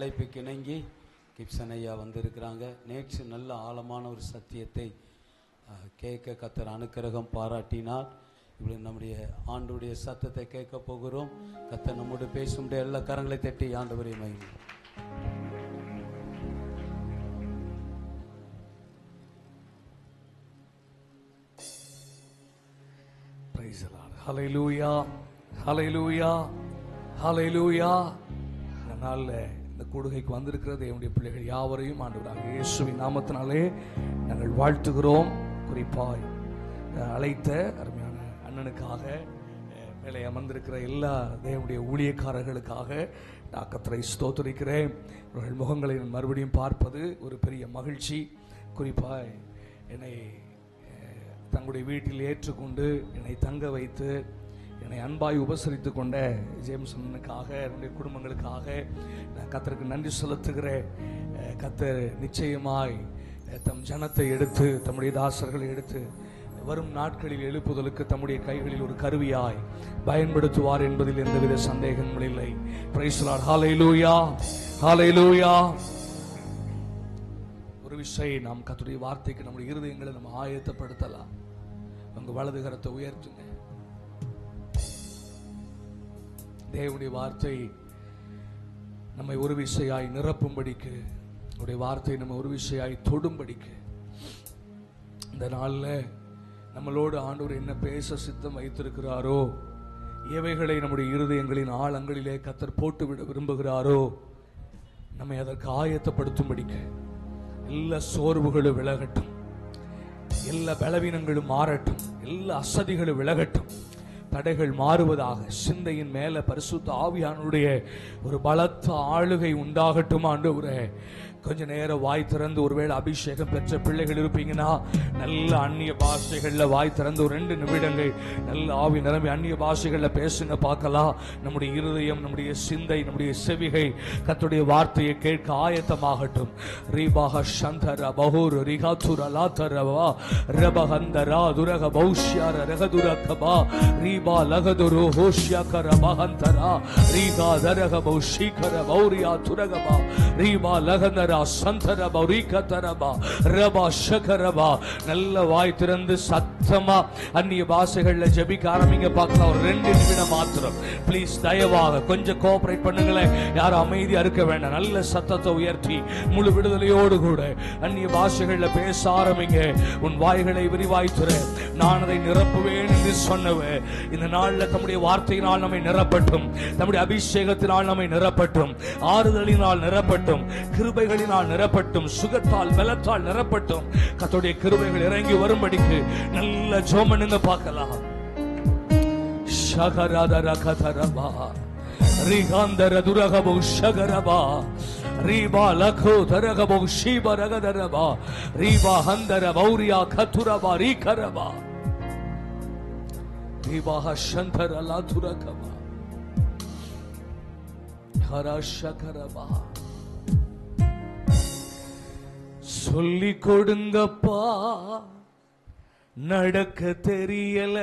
அழைப்புக்கு இணங்கி கிப்சன் ஐயா வந்திருக்கிறாங்க. நேற்று நல்ல ஆழமான ஒரு சத்தியத்தை கேட்க கர்த்தர் அனுக்கிரகம் பாராட்டினார். இப்படி நம்முடைய ஆண்டுடைய சத்தத்தை கேட்க போகிறோம். கர்த்தர் நம்மோடு பேசும். எல்லா கரங்களை தட்டி ஆண்டவரை மகிமை. ஹல்லேலூயா, ஹல்லேலூயா, ஹல்லேலூயா. இந்த நாளில் இந்த கூடுகைக்கு வந்திருக்கிற தேவனுடைய பிள்ளைகள் யாவரையும் ஆண்டவராகிய இயேசுவின் நாமத்தினாலே நாங்கள் வாழ்த்துகிறோம். குறிப்பாய் அழைத்த அருமையான அண்ணனுக்காக, மேலே அமர்ந்திருக்கிற எல்லா தேவனுடைய ஊழியக்காரர்களுக்காக நான் கர்த்தரை ஸ்தோத்திரிக்கிறேன். அவர்கள் முகங்களை மறுபடியும் பார்ப்பது ஒரு பெரிய மகிழ்ச்சி. குறிப்பாய் என்னை தங்களுடைய வீட்டில் ஏற்றுக்கொண்டு என்னை தங்க வைத்து என்னை அன்பாய் உபசரித்து கொண்ட ஜேம்சனுக்காக, என்னுடைய குடும்பங்களுக்காக நான் கர்த்தருக்கு நன்றி செலுத்துகிறேன். கர்த்தர் நிச்சயமாய் தம் ஜனத்தை எடுத்து, தம்முடைய தாசர்களை எடுத்து வரும் நாட்களில் எழுப்புதலுக்கு தம்முடைய கைகளில் ஒரு கருவியாய் பயன்படுத்துவார் என்பதில் எந்தவித சந்தேகமும் இல்லை. Praise the Lord. Hallelujah, hallelujah. ஒரு விஷயம், நாம் கர்த்தருடைய வார்த்தைக்கு நம்முடைய இருதயங்களை நம்ம ஆயத்தப்படுத்தலாம். உங்க வலது கரத்தை உயர்த்துங்க. தேவனுடைய வார்த்தை நம்மை ஒரு விசையாய் நிரப்பும்படிக்கு, உடைய வார்த்தை நம்ம ஒரு விசையாய் தொடும்படிக்கு இந்த நாளில் நம்மளோடு ஆண்டவர் என்ன பேச சித்தம் வைத்திருக்கிறாரோ, எவைகளை நம்முடைய இருதயங்களின் ஆழங்களிலே கர்த்தர் போட்டுவிட விரும்புகிறாரோ, நம்மை அதற்கு ஆயத்தப்படுத்தும்படிக்கு எல்லா சோர்வுகளும் விலகட்டும், எல்லா பலவீனங்களும் மாறட்டும், எல்லா அசதிகளும் விலகட்டும், தடைகள் மாறுவதாக. சிந்தையின் மேல பரிசுத்த ஆவியானுடைய ஒரு பலத்த ஆளுகை உண்டாகட்டும். ஆண்டவரே, கொஞ்ச நேரம் வாய் திறந்து, ஒருவேளை அபிஷேகம் பெற்ற பிள்ளைகள் இருப்பீங்கன்னா நல்ல அந்நிய பாஷைகள்ல வாய் திறந்து ஒரு 2 நிமிடங்கள் நல்ல ஆவி நிரம்பி அந்நிய பாஷைகள்ல பேசுங்க பார்க்கலாம். நம்முடைய இருதயம், நம்முடைய சிந்தை, நம்முடைய செவிகை கர்த்தருடைய வார்த்தையை கேட்க ஆயத்தமாகட்டும். ரீபாக சந்தர பஹூர் ரிகாதுர லாதரவா ரபஹந்தரா துரக பௌஷ்யார ரகதுரகபா ரீபா லகதுரு ஹோஷ்யகர பஹந்தரா ரீகா தரக பௌஷிகர பௌரியா துரகபா ரீபா லகந்தர சந்தர பௌரிகா தரபா ரபா ஷகரபா. நல்ல வாய் திறந்து சத்தமா அந்நிய பாஷைகள்ல ஜெபிக்க ஆரம்பிங்க பார்க்கலாம். ஒரு 2 நிமிடம் மாத்திரம் ப்ளீஸ், தயவாக கொஞ்சம் கோஆபரேட் பண்ணுங்களேன். யாரும் அமைதியா இருக்க வேண்டாம். நல்ல சத்தத்தை உயர்த்தி முழு விடுதலையோடு கூட அந்நிய பாஷைகள்ல பேச ஆரம்பிங்க. உன் வாய்களை விரிவாய்த்துற, நான் அதை நிரப்புவேன் என்று சொன்னவன் இந்த நாள்ல தம்முடைய வார்த்தையினால் நம்மை நிரப்பட்டும், தம்முடைய அபிஷேகத்தினால் நம்மை நிரப்பட்டும், ஆறுதலினால் நிரப்பட்டும், கிருபைகளினால் நிரப்பட்டும், சுகத்தால் பலத்தால் நிரப்பட்டும். கர்த்தருடைய கிருபைகள் இறங்கி வரும்படிக்கு நல்ல ஜெபம்ங்க பார்க்கலாம். ஷகரதர கதரபா ரிகாந்தர துரகபு ஷகரபா ரீபா லகோ தரகபு ஷீபரகதரபா ரீபா ஹந்தர பௌரியா கதுரபா ரீகரபா ரீபா ஹஷந்தர லாதுரகபா ஹரஷகரபா. சொல்லி கொடுங்கப்பா, நடக்க தெரியல,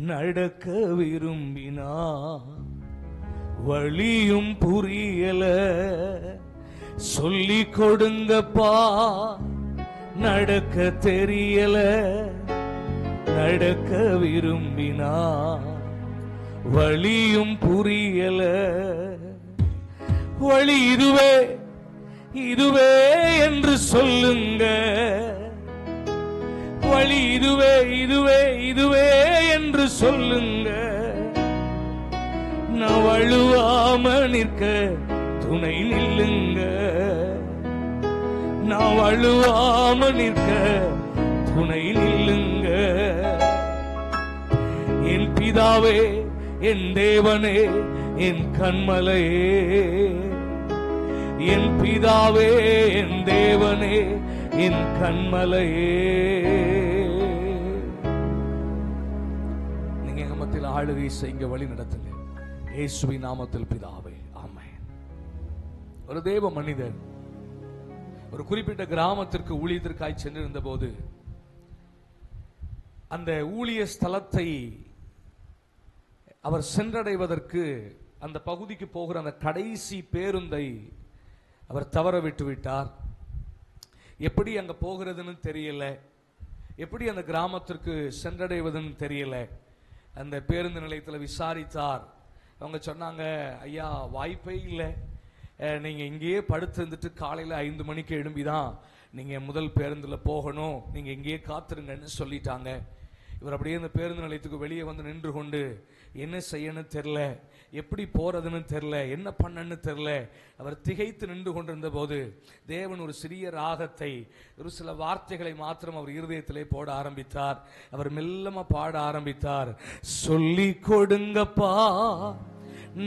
நடக்க விரும்பினா வழியும் புரியல. சொல்லி கொடுங்கப்பா, நடக்க தெரியல, நடக்க விரும்பினா வழியும் புரியல. வழி இதுவே, இதுவே என்று சொல்லுங்க. வழி இதுவே, இதுவே, இதுவே என்று சொல்லுங்க. நான் வழுவாம நிற்க துணை நில்லுங்க. நான் வழுவாம நிற்க துணை நில்லுங்க. என் பிதாவே, என் தேவனே, என் கண்மலையே, என் பிதாவே, என் தேவனே, என் கண்மலையே. நீங்க எங்க மத்தியில் ஆளுகை செய்ய வழி நடத்துங்க. இயேசுவின் நாமத்தில் பிதாவே, ஆமென். ஒரு தேவ மனிதர் ஒரு குறிப்பிட்ட கிராமத்திற்கு ஊழியத்திற்காய் சென்றிருந்த போது அந்த ஊழிய ஸ்தலத்தை அவர் சென்றடைவதற்கு அந்த பகுதிக்கு போகிற அந்த கடைசி பேருந்தை அவர் தவற விட்டு விட்டார். எப்படி அங்க போகிறதுன்னு தெரியல, எப்படி அந்த கிராமத்திற்கு சென்றடைவதுன்னு தெரியல. அந்த பேருந்து நிலையத்தில் விசாரித்தார். அவங்க சொன்னாங்க, ஐயா வாய்ப்பே இல்லை, நீங்க இங்கேயே படுத்து இருந்துட்டு காலையில் 5 மணிக்கு எழும்பிதான் நீங்க முதல் பேருந்தில் போகணும், நீங்க இங்கேயே காத்துருங்கன்னு சொல்லிட்டாங்க. இவர் அப்படியே இந்த பேருந்து நிலையத்துக்கு வெளியே வந்து நின்று கொண்டு என்ன செய்யணும் தெரில, எப்படி போறதுன்னு தெரில, என்ன பண்ணன்னு தெரில, அவர் திகைத்து நின்று கொண்டிருந்த போது தேவன் ஒரு சிறிய ராகத்தை, ஒரு சில வார்த்தைகளை மாத்திரம் அவர் இருதயத்திலே போட ஆரம்பித்தார். அவர் மெல்லமா பாட ஆரம்பித்தார். சொல்லி கொடுங்கப்பா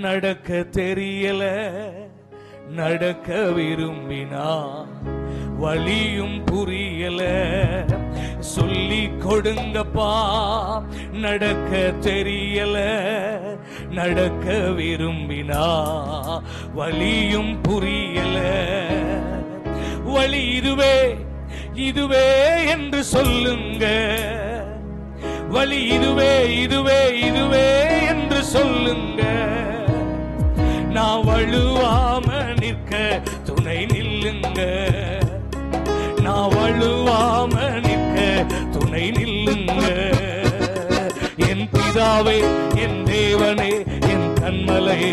நடக்க தெரியல, நடக்க விரும்பினா வழியும் புரியல. சொல்லி கொடுங்கப்பா நடக்க தெரியல, நடக்க விரும்பினா வழியும் புரியல. வழி இதுவே இதுவே என்று சொல்லுங்க, வழி இதுவே இதுவே இதுவே என்று சொல்லுங்க. நான் வழுவாம நிற்க துணை நில்லுங்க, நான் வழுவாம நிற்க துணை நில்லுங்க. என் பிதாவே என் தேவனே என் கன்மலையே,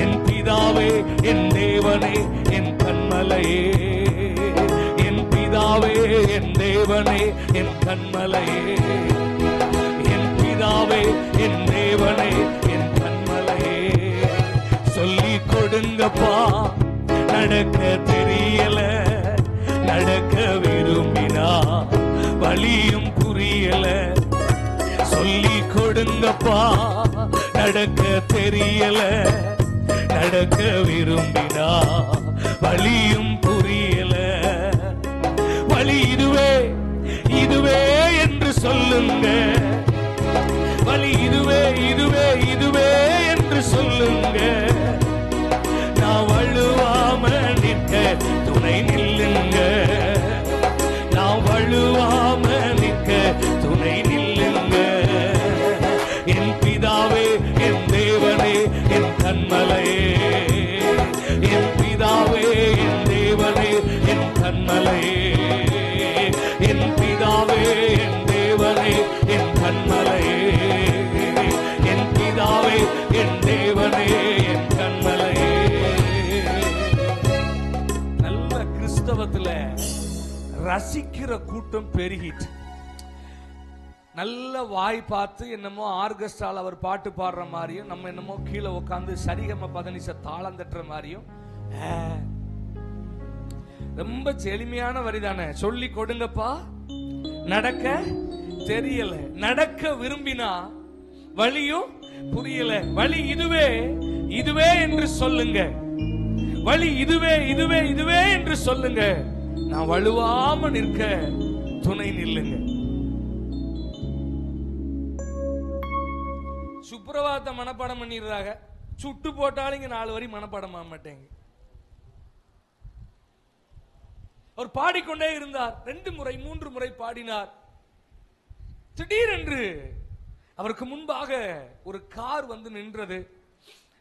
என் பிதாவே என் தேவனே என் கன்மலையே, என் பிதாவே என் தேவனே என் கன்மலையே, என் பிதாவே என் தேவனே என் கன்மலையே. சொல்லி கொடுங்கப்பா நடக்க தெரியல, நடக்க விரும்பினா வழியும் புரியல. சொல்லி கொடுங்கப்பா நடக்க தெரியல, நடக்க விரும்பினா வழியும் புரியல. வழி இதுவே இதுவே என்று சொல்லுங்க, வழி இதுவே இதுவே இதுவே என்று சொல்லுங்க. நான் வழுவாம நிற்க துணை நில்லுங்க, நான் வழுவாம நிற்க துணை நில்லுங்க. என் பிதாவே என் தேவனே என் கன்மலையே, என் பிதாவே என் தேவனே என் கன்மலையே, என் பிதாவே என் தேவனே என் கன்மலையே, என் பிதாவே என் தேவனே என் கன்மலையே. நல்ல கிறிஸ்தவத்துல ரசிக்கிற கூட்டம் பெருகிட்டு, நல்ல வாய் பார்த்து என்னமோ ஆர்கெஸ்ட்ரால அவர் பாட்டு பாடுற மாதிரியும், நம்ம என்னமோ கீழே உட்காந்து சரிகம பதனிச தாளம் தட்டுற மாதிரியும். ரொம்ப எளிமையான வரிதானே. சொல்லி கொடுங்கப்பா நடக்க தெரியல, நடக்க விரும்பினா வழியும் புரியல. வழி இதுவே இதுவே என்று சொல்லுங்க, வழி இதுவே இதுவே இதுவே என்று சொல்லுங்க. நான் வழுவாம நிற்க துணை நில்லுங்க. சுப்பிரபாதத்தை மனப்பாடம் பண்ணிடுறாங்க, சுட்டு போட்டாலும் இங்க 4 வரி மனப்பாடம் ஆக மாட்டேங்க. அவர் பாடிக்கொண்டே இருந்தார். 2 முறை 3 முறை பாடினார். திடீரென்று அவருக்கு முன்பாக ஒரு கார் வந்து நின்றது.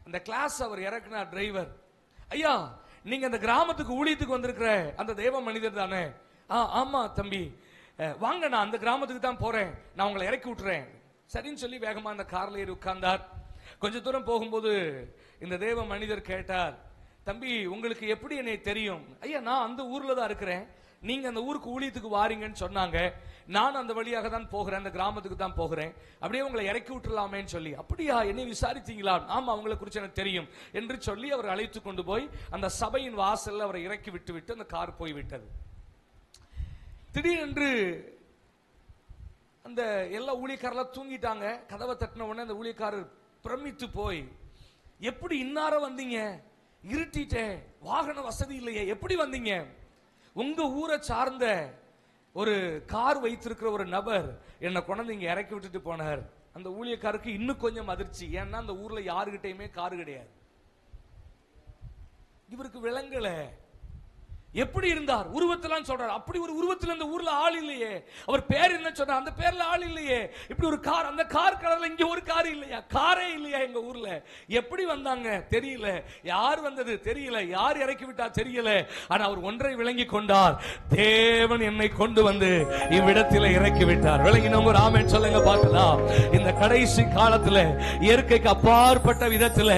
அந்த கிளாஸ் அவர் இறக்குனார் டிரைவர். ஐயா, நீங்க அந்த கிராமத்துக்கு ஊழியத்துக்கு வந்திருக்கிற அந்த தேவ மனிதர் தானே? ஆமா தம்பி, வாங்க, நான் அந்த கிராமத்துக்கு தான் போறேன், நான் உங்களை இறக்கி விட்டுறேன். சரின்னு சொல்லி வேகமா அந்த கார்ல ஏறி உட்கார்ந்தார். கொஞ்ச தூரம் போகும்போது இந்த தேவ மனிதர் கேட்டார், தம்பி உங்களுக்கு எப்படி என்னை தெரியும்? ஐயா, நான் அந்த ஊர்ல தான் இருக்கிறேன், நீங்க அந்த ஊருக்கு ஊழியத்துக்கு வாரீங்கன்னு சொன்னாங்க, நான் அந்த வழியாக தான் போகிறேன், அந்த கிராமத்துக்கு தான் போகிறேன், அப்படியே உங்களை இறக்கி விட்டுலாமேன்னு சொல்லி. அப்படியா, என்னை விசாரித்தீங்களா? ஆமா, அவங்களை குறித்து எனக்கு தெரியும் என்று சொல்லி அவர் அழைத்து கொண்டு போய் அந்த சபையின் வாசல்ல அவரை இறக்கி விட்டு விட்டு அந்த கார் போய்விட்டது. திடீரென்று அந்த எல்லா ஊழியக்காரெல்லாம் தூங்கிட்டாங்க. கதவை தட்டின உடனே அந்த ஊழியக்காரர் பிரமித்து போய், எப்படி இன்னார வந்தீங்க? இருட்டிட்டே, வாகன வசதி இல்லையே, எப்படி வந்தீங்க? உங்க ஊரை சார்ந்த ஒரு கார் வைத்திருக்கிற ஒரு நபர் என்னை கொண்டு இங்க இறக்கி விட்டுட்டு போனார். அந்த ஊழியக்காருக்கு இன்னும் கொஞ்சம் அதிர்ச்சி. ஏன்னா அந்த ஊர்ல யாருகிட்டயுமே கார் கிடையாது. இவருக்கு விளங்கல, எப்படி இருந்தார்? உருவத்திலாம் சொல்றார். அப்படி ஒரு உருவத்தில் அந்த ஊர்ல ஆள் இல்லையே. அவர் பேர் என்ன சொன்னார்? அந்த பேர்ல ஆள் இல்லையே. இப்படி ஒரு கார், அந்த கார் கலர்ல இங்க ஒரு கார் இல்லையா? காரே இல்லையா எங்க ஊர்ல? எப்படி வந்தாங்க தெரியல, யார் வந்தது தெரியல, யார் இறக்கி விட்டா தெரியல. ஆனா அவர் ஒன்றை விளங்கி கொண்டார், தேவன் என்னை கொண்டு வந்து இவ்விடத்தில் இறக்கி விட்டார். விளங்கினவங்க ஒரு ஆமென் சொல்லுங்க பார்க்கலாம். இந்த கடைசி காலத்துல இயற்கைக்கு அப்பாற்பட்ட விதத்துல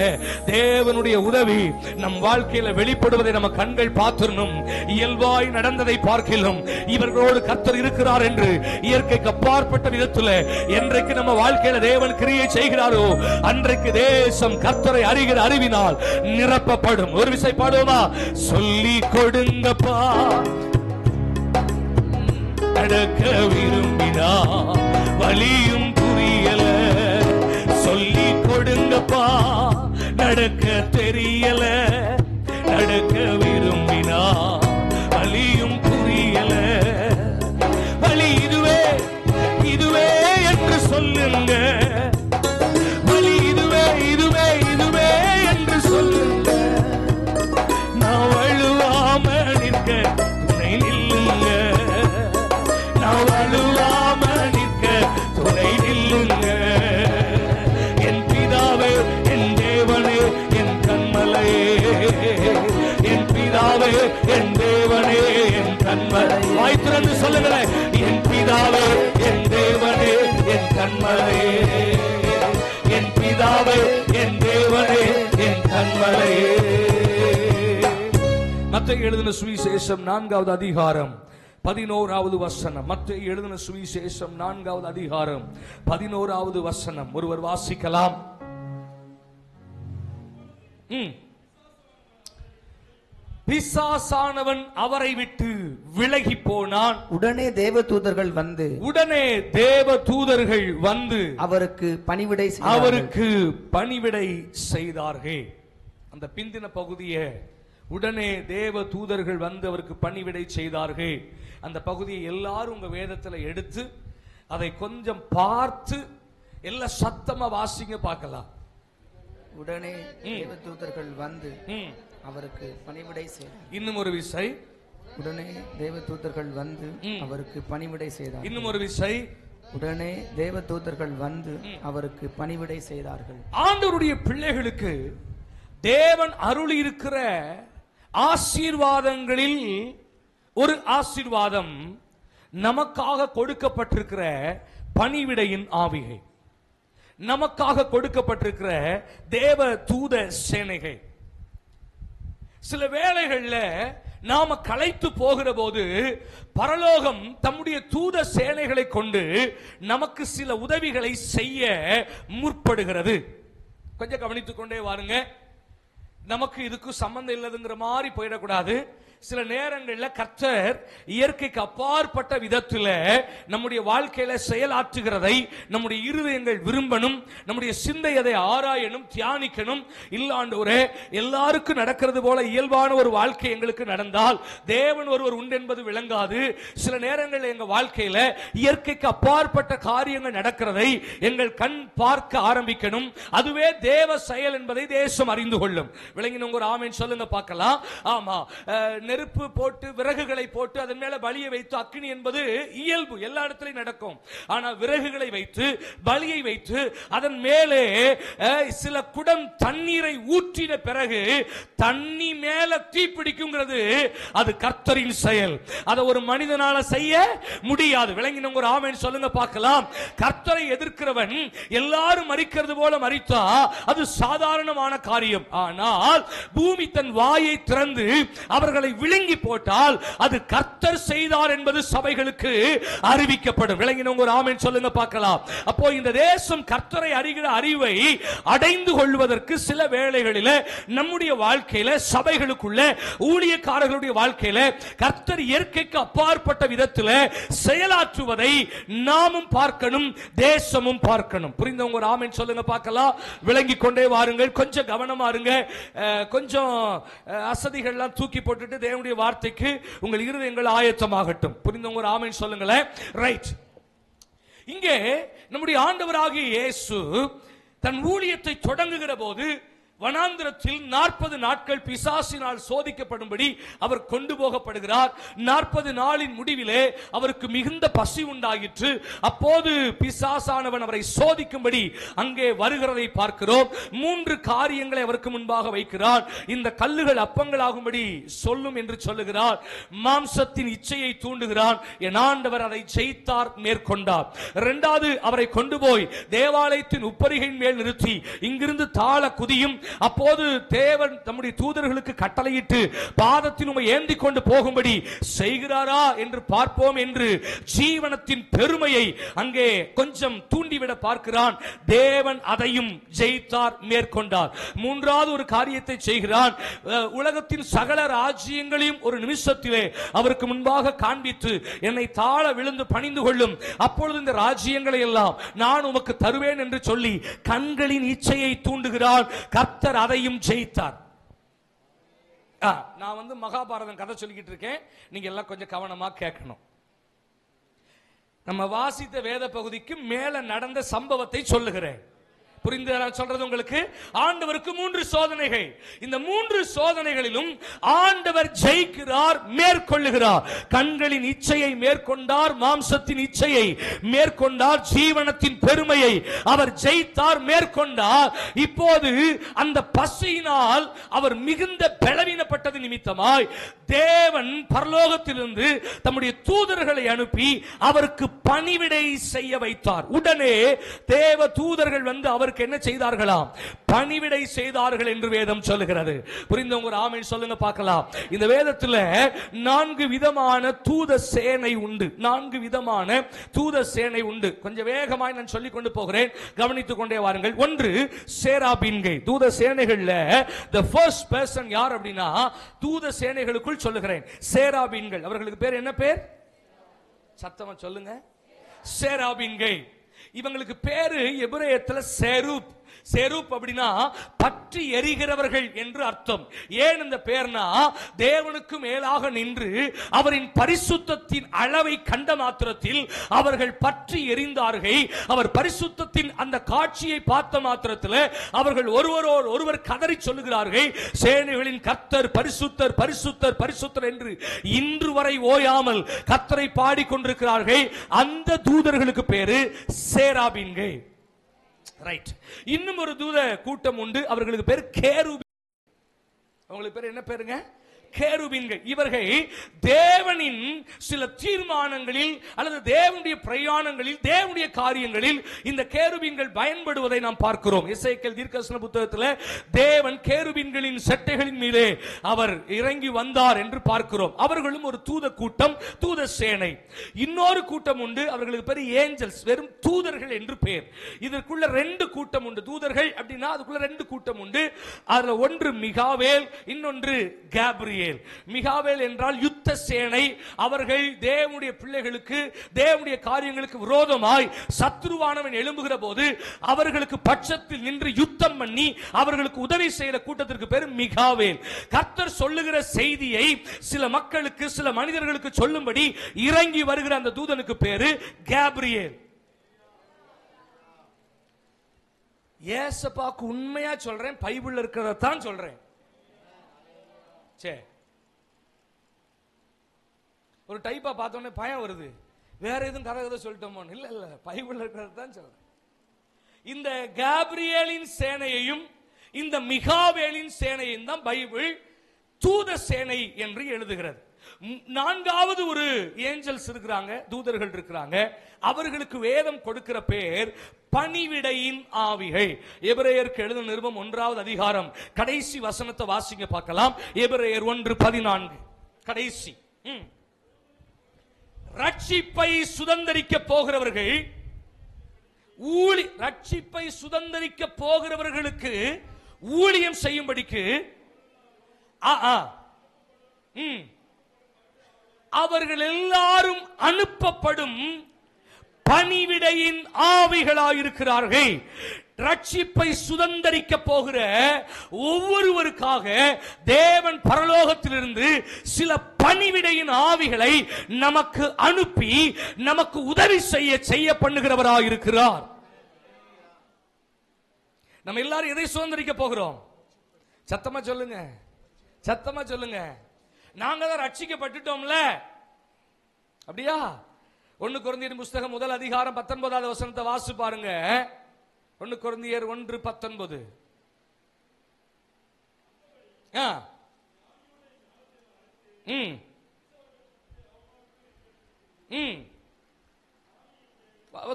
தேவனுடைய உதவி நம் வாழ்க்கையில வெளிப்படுவதை நம்ம கண்கள் பார்த்திரணும். இயல்பாய் நடந்ததை பார்க்கிலும் இவர்களோடு கர்த்தர் இருக்கிறார் என்று இயற்கைக்கு அப்பாற்பட்ட விதத்தில் என்றைக்கு நம்ம வாழ்க்கையில தேவன் கிரியை செய்கிறாரோ அன்றைக்கு தேசம் கர்த்தரை அறிகிற அறிவினால் நிரப்பப்படும். ஒரு விசை பாடுவோமா? சொல்லி கொடுங்கப்பா நடக்க விரும்பினா வலியும் புரியல, சொல்லி கொடுங்கப்பா நடக்க தெரியல, நடக்க விரும்பினா வலியும் புரியல, வலி இதுவே இதுவே என்று சொல்லுங்க, வலி இதுவே இதுவே இதுவே என்று சொல்லுங்க, நான் வழுவாம நிற்க துணை நில்லுங்க, நான் வழுவாம நிற்க துணை நில்லுங்க, என் பிதாவே என் தேவனே என் கண்மலையே, என் பிதாவே என் தேவனே என் கண்மலை. வாய் திறந்து சொல்லுங்களேன், என் பிதாவே என் தேவனே என் கண்மலையே, என் பிதாவே என் தேவனே என் கண்மலையே. மத்தேயு எழுதின சுவிசேஷம் 4வது அதிகாரம் 11வது வசனம். மத்தேயு எழுதின சுவிசேஷம் 4வது அதிகாரம் 11வது வசனம். ஒருவர் வாசிக்கலாம். பிசாசானவன் அவரை விட்டு விலகி போனான். உடனே தேவதூதர்கள் வந்து அவருக்கு பணிவிடை செய்தார்கள். அந்த பிந்தின பகுதியை உடனே தேவ தூதர்கள் வந்து அவருக்கு பணிவிடை செய்தார்கள். அந்த பகுதியை எல்லாரும் உங்க வேதத்துல எடுத்து அதை கொஞ்சம் பார்த்து எல்லாம் சத்தமா வாசிங்க பார்க்கலாம். உடனே தேவதூதர்கள் வந்து அவருக்கு பணிவிடை செய்தார். இன்னும் ஒரு விசை. உடனே தேவதூதர்கள் வந்து அவருக்கு பணிவிடை செய்தார். இன்னும் ஒரு விசை. உடனே தேவதூதர்கள் வந்து அவருக்கு பணிவிடை செய்தார்கள். ஆண்டவருடைய பிள்ளைகளுக்கு தேவன் அருளி இருக்கிற ஆசீர்வாதங்களில் ஒரு ஆசீர்வாதம் நமக்காக கொடுக்கப்பட்டிருக்கிற பணிவிடையின் ஆவிகை, நமக்காக கொடுக்கப்பட்டிருக்கிற தேவ தூத சேனைகள். சில வேளைகள்ல நாம களைத்து போகிற போது பரலோகம் தம்முடைய தூத சேனைகளை கொண்டு நமக்கு சில உதவிகளை செய்ய முற்படுகிறது. கொஞ்சம் கவனித்துக் கொண்டே வாருங்க. நமக்கு இதுக்கு சம்பந்தம் இல்லதுங்கிற மாதிரி போயிடக்கூடாது. சில நேரங்களில் கர்த்தர் இயற்கைக்கு அப்பாற்பட்ட விதத்தில் நம்முடைய வாழ்க்கையில செயலாற்றுகிறதை நம்முடைய இருதயங்கள் விரும்பணும், நம்முடைய சிந்தை அதை ஆராயணும், தியானிக்கணும். இல்லாண்டவரே, எல்லாருக்கும் நடக்கிறது போல இயல்பான ஒரு வாழ்க்கை எங்களுக்கு நடந்தால் தேவன் ஒருவர் உண்டு என்பது விளங்காது. சில நேரங்களில் எங்க வாழ்க்கையில இயற்கைக்கு அப்பாற்பட்ட காரியங்கள் நடக்கிறதை எங்கள் கண் பார்க்க ஆரம்பிக்கணும். அதுவே தேவ செயல் என்பதை தேசம் அறிந்து கொள்ளும். விளங்கினவங்க ஒரு ஆமென் சொல்லுங்க பார்க்கலாம். ஆமா, நெருப்பு போட்டு விறகுகளை போட்டு அதன் மேல பலியை வைத்து அக்கினி என்பது இயல்பு, எல்லா இடத்திலும் நடக்கும். ஆனால் விறகுகளை வைத்து பலியை வைத்து அதன் மேலே சில குடம் தண்ணீரை ஊற்றின பிறகு தண்ணி மேல தீப்பிடிக்குங்கிறது அது கர்த்தரின் செயல். அதை ஒரு மனிதனால செய்ய முடியாது. விளங்கினவங்க ஒரு ஆமென் சொல்லுங்க பார்க்கலாம். கர்த்தரை எதிர்க்கிறவன் எல்லாரும் மரிக்கிறது போல மரித்தா அது சாதாரணமான காரியம். ஆனால் பூமி தன் வாயை திறந்து அவர்களை விழுங்கி போட்டால் அது கர்த்தர் செய்தார் என்பது சபைகளுக்கு அறிவிக்கப்படும். விளங்கினவங்க ஒரு ஆமென் சொல்லுங்க பார்க்கலாம். அப்போ இந்த தேசம் கர்த்தரை அறிகிற அறிவை அடைந்து கொள்வதற்கு சில வேளைகளில் நம்முடைய வாழ்க்கையில, சபைகளுக்குள்ள, ஊழியக்காரர்களுடைய வாழ்க்கையில கர்த்தர் இயற்கைக்கு அப்பாற்பட்ட விதத்தில் செயலாற்றுவதை நாமும் பார்க்கணும், தேசமும் பார்க்கணும். புரிந்தவங்க ஒரு ஆமென் சொல்லுங்க பார்க்கலாம். விளங்கி கொண்டே வாருங்கள். கொஞ்சம் கவனமா இருங்க. கொஞ்சம் அசதிகள்லாம் தூக்கி போட்டுட்டு தேவனுடைய வார்த்தைக்கு உங்கள் இருதயங்கள் ஆயத்தமாகட்டும். புரிந்தவங்க ஒரு ஆமென் சொல்லுங்களேன். ரைட். இங்கே நம்முடைய ஆண்டவராகிய இயேசு தன் ஊழியத்தை தொடங்குகிற போது வனாந்திரத்தில் 40 நாட்கள் பிசாசினால் சோதிக்கப்படும்படி அவர் கொண்டு போகப்படுகிறார். 40 நாளின் முடிவிலே அவருக்கு மிகுந்த பசி உண்டாயிற்று. அப்போது பிசாசானவன் அவரை சோதிக்கும்படி அங்கே வருகிறதை பார்க்கிறோம். 3 காரியங்களை அவருக்கு முன்பாக வைக்கிறார். இந்த கல்லுகள் அப்பங்களாகும்படி சொல்லும் என்று சொல்லுகிறார். மாம்சத்தின் இச்சையை தூண்டுகிறார். என் ஆண்டவர் அதை ஜெயித்தார், மேற்கொண்டார். இரண்டாவது, அவரை கொண்டு போய் தேவாலயத்தின் உப்பரிகையின் மேல் நிறுத்தி இங்கிருந்து தாழ குதியும். அப்போது தேவன் தம்முடைய தூதர்களுக்கு கட்டளையிட்டு பாதத்தின் உமை ஏந்தி கொண்டு போகும்படி செய்கிறாரா என்று பார்ப்போம் என்று ஜீவனத்தின் பெருமையை அங்கே கொஞ்சம் தூண்டிவிட பார்க்கிறான். தேவன் அதையும் ஜெயித்தார், மேற்கொண்டார். மூன்றாவது ஒரு காரியத்தை செய்கிறான். உலகத்தின் சகல ராஜ்யங்களையும் ஒரு நிமிஷத்திலே அவருக்கு முன்பாக காண்பித்து என்னை தாழ விழுந்து பணிந்து கொள்ளும், அப்பொழுது இந்த ராஜ்யங்களை எல்லாம் நான் உமக்கு தருவேன் என்று சொல்லி கண்களின் இச்சையை தூண்டுகிறார். கர்த்தர் அதையும் ஜெயித்தார். நான் மகாபாரதம் கதை சொல்லிக்கிட்டு இருக்கேன், நீங்க எல்லாம் கொஞ்சம் கவனமா கேட்கணும். நம்ம வாசித்த வேத பகுதிக்கு மேல நடந்த சம்பவத்தை சொல்லுகிறேன். புரிந்து சொல்றது உங்களுக்கு? ஆண்டவருக்கு 3 சோதனைகள். இந்த 3 சோதனைகளிலும் ஆண்டவர் ஜெயிக்கிறார், மேற்கொள்ளுகிறார். கண்களின் இச்சையை மேற்கொண்டார், மாம்சத்தின் இச்சையை மேற்கொண்டார், ஜீவனத்தின் பெருமையை அவர் ஜெயித்தார், மேற்கொண்டார். இப்போது அந்த பசியினால் அவர் மிகுந்த பலவீனப்பட்டது நிமித்தமாய் தேவன் பரலோகத்திலிருந்து தம்முடைய தூதர்களை அனுப்பி அவருக்கு பணிவிடை செய்ய வைத்தார். உடனே தேவ தூதர்கள் வந்து அவர் என்ன செய்தார்களாம்? பணிவிடை செய்தார்கள் என்று வேதம் சொல்லுகிறது. புரிந்தவங்க ஒரு ஆமென் சொல்லுங்க பார்க்கலாம். இந்த வேதத்தில் 4 விதமான தூத சேனை உண்டு. 4 விதமான தூத சேனை உண்டு. கொஞ்சம் வேகமாய் நான் சொல்லிக் கொண்டு போகிறேன், கவனித்துக் கொண்டே வாருங்கள். ஒன்று சேராபீன்கள். தூத சேனைகள்ல the first person யார் அப்படின்னா, தூத சேனைகளுக்குள் சொல்லுகிறேன், சேராபீன்கள். அவர்களுக்கு பேர் என்ன பேர்? சத்தமா சொல்லுங்க. சேராபீன்கள். இவங்களுக்கு பேரு எபிரேயத்துல செரூப். செரூப் அப்படின்னா பற்றி எரிகிறவர்கள் என்று அர்த்தம். ஏன் இந்த பேர்னா, தேவனுக்கு மேலாக நின்று அவரின் பரிசுத்தத்தின் அளவை கண்ட மாத்திரத்தில் அவர்கள் பற்றி எரிந்தார்கள். அவர் பரிசுத்தத்தின் அந்த காட்சியை பார்த்த மாத்திரத்தில் அவர்கள் ஒருவரோடு ஒருவர் கதறி சொல்லுகிறார்கள், சேனைகளின் கர்த்தர் பரிசுத்தர் பரிசுத்தர் பரிசுத்தர் என்று இன்று வரை ஓயாமல் கர்த்தரை பாடிக்கொண்டிருக்கிறார்கள். அந்த தூதர்களுக்கு பேரு சேராபீன்கள். ரைட். இன்னும் ஒரு தூத கூட்டம் உண்டு. அவர்களுக்கு பேர் கேருபீன். அவங்களுக்கு பேர் என்ன பேருங்க? கேருபீன்கள். இவர்கள் தேவனின் சில தீர்மானங்களில் அல்லது தேவனுடைய பிரயாணங்களில், தேவனுடைய காரியங்களில் இந்த கேருபீன்கள் பயன்படுவதை நாம் பார்க்கிறோம். எசேக்கியேல் தீர்க்கதரிசன புத்தகத்தில் தேவன் கேருபீன்களின் செட்டைகளின் மீதே அவர் இறங்கி வந்தார் என்று பார்க்கிறோம். அவர்களும் ஒரு தூத கூட்டம், தூத சேனை. இன்னொரு கூட்டம் உண்டு. அவர்களுக்கு பேர் ஏஞ்சல்ஸ், வெறும் தூதர்கள் என்று பேர். இதற்குள்ள 2 கூட்டம் உண்டு. தூதர்கள் அப்படின்னா அதுக்குள்ள 2 கூட்டம் உண்டு. அதுல ஒன்று மிகாவேல், இன்னொன்று கேப்ரியேல். மிகாவேல் என்றால் யுத்த சேனை. அவர்கள் தேவனுடைய பிள்ளைகளுக்கு, தேவனுடைய காரியங்களுக்கு விரோதமாய் சத்துருவானவன் எழும்புகிற போது அவர்களுக்கு பட்சத்தில் நின்று யுத்தம் பண்ணி அவர்களுக்கு உதவி செய்கிற கூட்டத்திற்கு பேர் மிகாவேல். கர்த்தர் சொல்லுகிற செய்தியை சில மக்களுக்கு, சில மனிதர்களுக்கு சொல்லும்படி இறங்கி வருகிற அந்த தூதனுக்கு பேரு கேப்ரியேல். ஏசப்பாக்கு உண்மையா சொல்றேன், பைபிள்ல இருக்கிறத தான் சொல்றேன். சரி, ஒரு டைப்பா பார்த்தோன்னே பயம் வருது, வேற எதுவும் கதை சொல்லிட்டோமோ. இல்ல இல்ல, பைபிள் இருக்கிறது தான் சொல்றேன். இந்த கேப்ரியேலின் சேனையையும் இந்த மிகாவேலின் சேனையும் தான் பைபிள் தூத சேனை என்று எழுதுகிறது. 4வது ஒரு ஏஞ்சல்ஸ் இருக்கிறாங்க, தூதர்கள் இருக்கிறாங்க. அவர்களுக்கு வேதம் கொடுக்கிற பேர் பணிவிடையின் ஆவிகள். எபிரேயருக்கு எழுதின நிருபம் 1வது அதிகாரம் கடைசி வசனத்தை வாசிங்க பார்க்கலாம். எபிரேயர் 1:14 கடைசி. ரட்சிப்பை சுதந்தரிக்க போகிறவர்கள், ரட்சிப்பை சுதந்தரிக்க போகிறவர்களுக்கு ஊழியம் செய்யும்படிக்கு அவர்கள் எல்லாரும் அனுப்பப்படும் பணிவிடையின் ஆவிகளாயிருக்கிறார்கள். ரட்சிப்பை சுதந்தரிக்க போகிற ஒவ்வொருவருக்காக தேவன் பரலோகத்திலிருந்து சில பணிவிடையின் ஆவிகளை நமக்கு அனுப்பி நமக்கு உதவி செய்ய பண்ணுகிறவராயிருக்கிறார். நம்ம எல்லாரும் எதை சுதந்தரிக்க போகிறோம்? சத்தமா சொல்லுங்க, சத்தமா சொல்லுங்க. நாங்க தான் ரட்சிக்கப்பட்டுட்டோம்ல. அப்படியா? 1 கொரிந்தியர் புஸ்தகம் 1 அதிகாரம் 19வது வசனத்தை வாசி பாருங்க. 1 கொரிந்தியர் 1:19.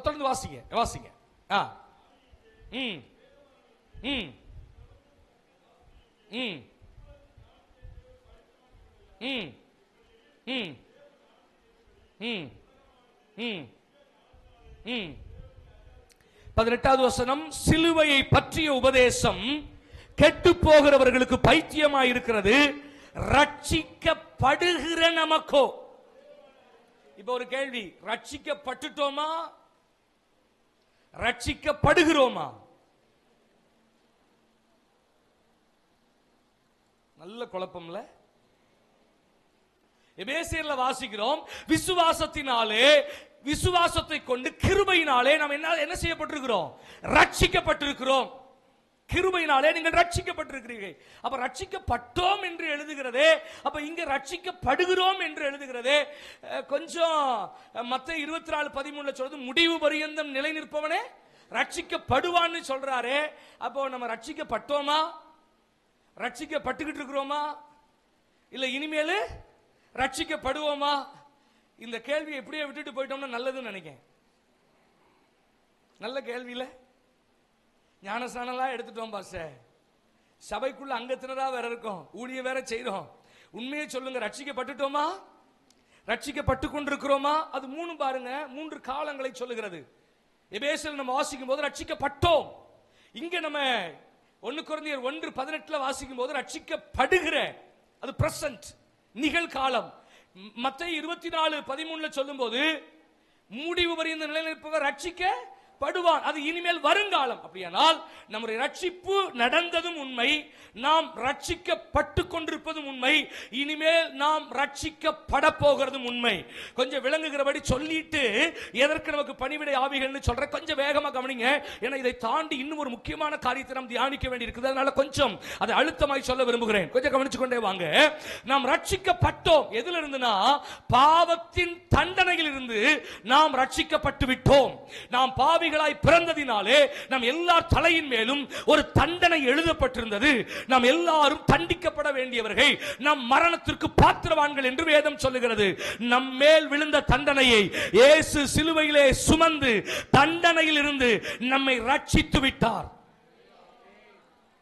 தொடர்ந்து வாசிங்க, வாசிங்க. பதினெட்டாவது வசனம், சிலுவையை பற்றிய உபதேசம் கெட்டு போகிறவர்களுக்கு பைத்தியமாய் இருக்கிறது, ரட்சிக்கப்படுகிற நமக்கோ. இப்ப ஒரு கேள்வி, ரட்சிக்கப்பட்டுட்டோமா, ரட்சிக்கப்படுகிறோமா? நல்ல குழப்பம்ல. எபேசியர்ல வாசிக்கிறோம், விசுவாசத்தினாலே, விசுவாசத்தை கொண்டு கிருபையினாலே நாம் என்ன செய்யப்பட்டிருக்கிறோம்? ரட்சிக்கப்பட்டிருக்கிறோம். கிருபையினாலே நீங்கள் ரட்சிக்கப்பட்டிருக்கிறீர்கள். அப்ப ரட்சிக்கப்பட்டோம் என்று எழுதுகிறதே, அப்ப இங்க ரட்சிக்கப்படுகிறோம் என்று எழுதுகிறதே கொஞ்சம். மத்தேயு 24:13 சொல்றது, முடிவு பரியந்தம் நிலை நிற்பவனே ரட்சிக்கப்படுவான்னு சொல்றாரே. அப்போ நம்ம ரட்சிக்கப்பட்டோமா, ரட்சிக்கப்பட்டுக்கிட்டு இருக்கிறோமா, இல்ல இனிமேல் ரட்சிக்கப்படுவோமா? இந்த கேள்வி எப்படியே விட்டுட்டு போயிட்டோம்னா நல்லதுன்னு நினைக்கிறேன். நல்ல கேள்வியில ஞானஸ்நானம்லாம் எடுத்துட்டோம் பாஸ்டர், சபைக்குள்ள அங்கத்தினரா வேற இருக்கும், ஊழிய வேற செய்றோம். உண்மையை சொல்லுங்க, ரட்சிக்கப்பட்டுட்டோமா, ரட்சிக்கப்பட்டு கொண்டிருக்கிறோமா? அது 3 பாருங்க, 3 காலங்களை சொல்லுகிறது. எபேசியர் நம்ம வாசிக்கும் போது ரட்சிக்கப்பட்டோம். இங்க நம்ம 1 கொரிந்தியர் 1:18 வாசிக்கும் போது ரட்சிக்கப்படுகிற, அது பிரசன்ட், நிகழ்காலம். மத்தேயு 24:13 சொல்லும் போது முடிவு வரைந்த நிலையில் இருப்பவர் ரட்சிக்கப்படுவான், அது இனிமேல் வருங்காலம். அப்படியானால் நம்முடைய ரட்சிப்பு நடந்ததும் உண்மை, நாம் ரட்சிக்கப்பட்டு கொண்டிருப்பதும் உண்மை, இனிமேல் நாம் ரட்சிக்கப்பட போகிறதும் உண்மை. கொஞ்சம் விளங்குகிறபடி சொல்லிட்டு எதற்கு நமக்கு பணிவிடை ஆவிகள்னு சொல்ற, கொஞ்சம் வேகமா கவனிங்க. ஏன்னா இதை தாண்டி இன்னும் ஒரு முக்கியமான காரியத்தை நாம் தியானிக்க வேண்டி இருக்குது. அதனால கொஞ்சம் அதை அழுத்தமாய் சொல்ல விரும்புகிறேன். கொஞ்சம் கவனிச்சு கொண்டே வாங்க. நாம் ரட்சிக்கப்பட்டோம் எதில் இருந்துனா, பாவத்தின் தண்டனையில் இருந்து நாம் ரட்சிக்கப்பட்டு விட்டோம். நாம் பாவிகளாய் பிறந்ததினாலே நம் எல்லார் தலையின் மேலும் ஒரு தண்டனை எழுதப்பட்டிருந்தது. நாம் எல்லாரும் தண்டிக்கப்பட வேண்டியவர்கள், நம் மரணத்திற்கு பாத்திரவான்கள் என்று வேதம் சொல்லுகிறது. நம் மேல் விழுந்த தண்டனையை இயேசு சிலுவையிலே சுமந்து தண்டனையில் இருந்து நம்மை ரட்சித்து விட்டார்.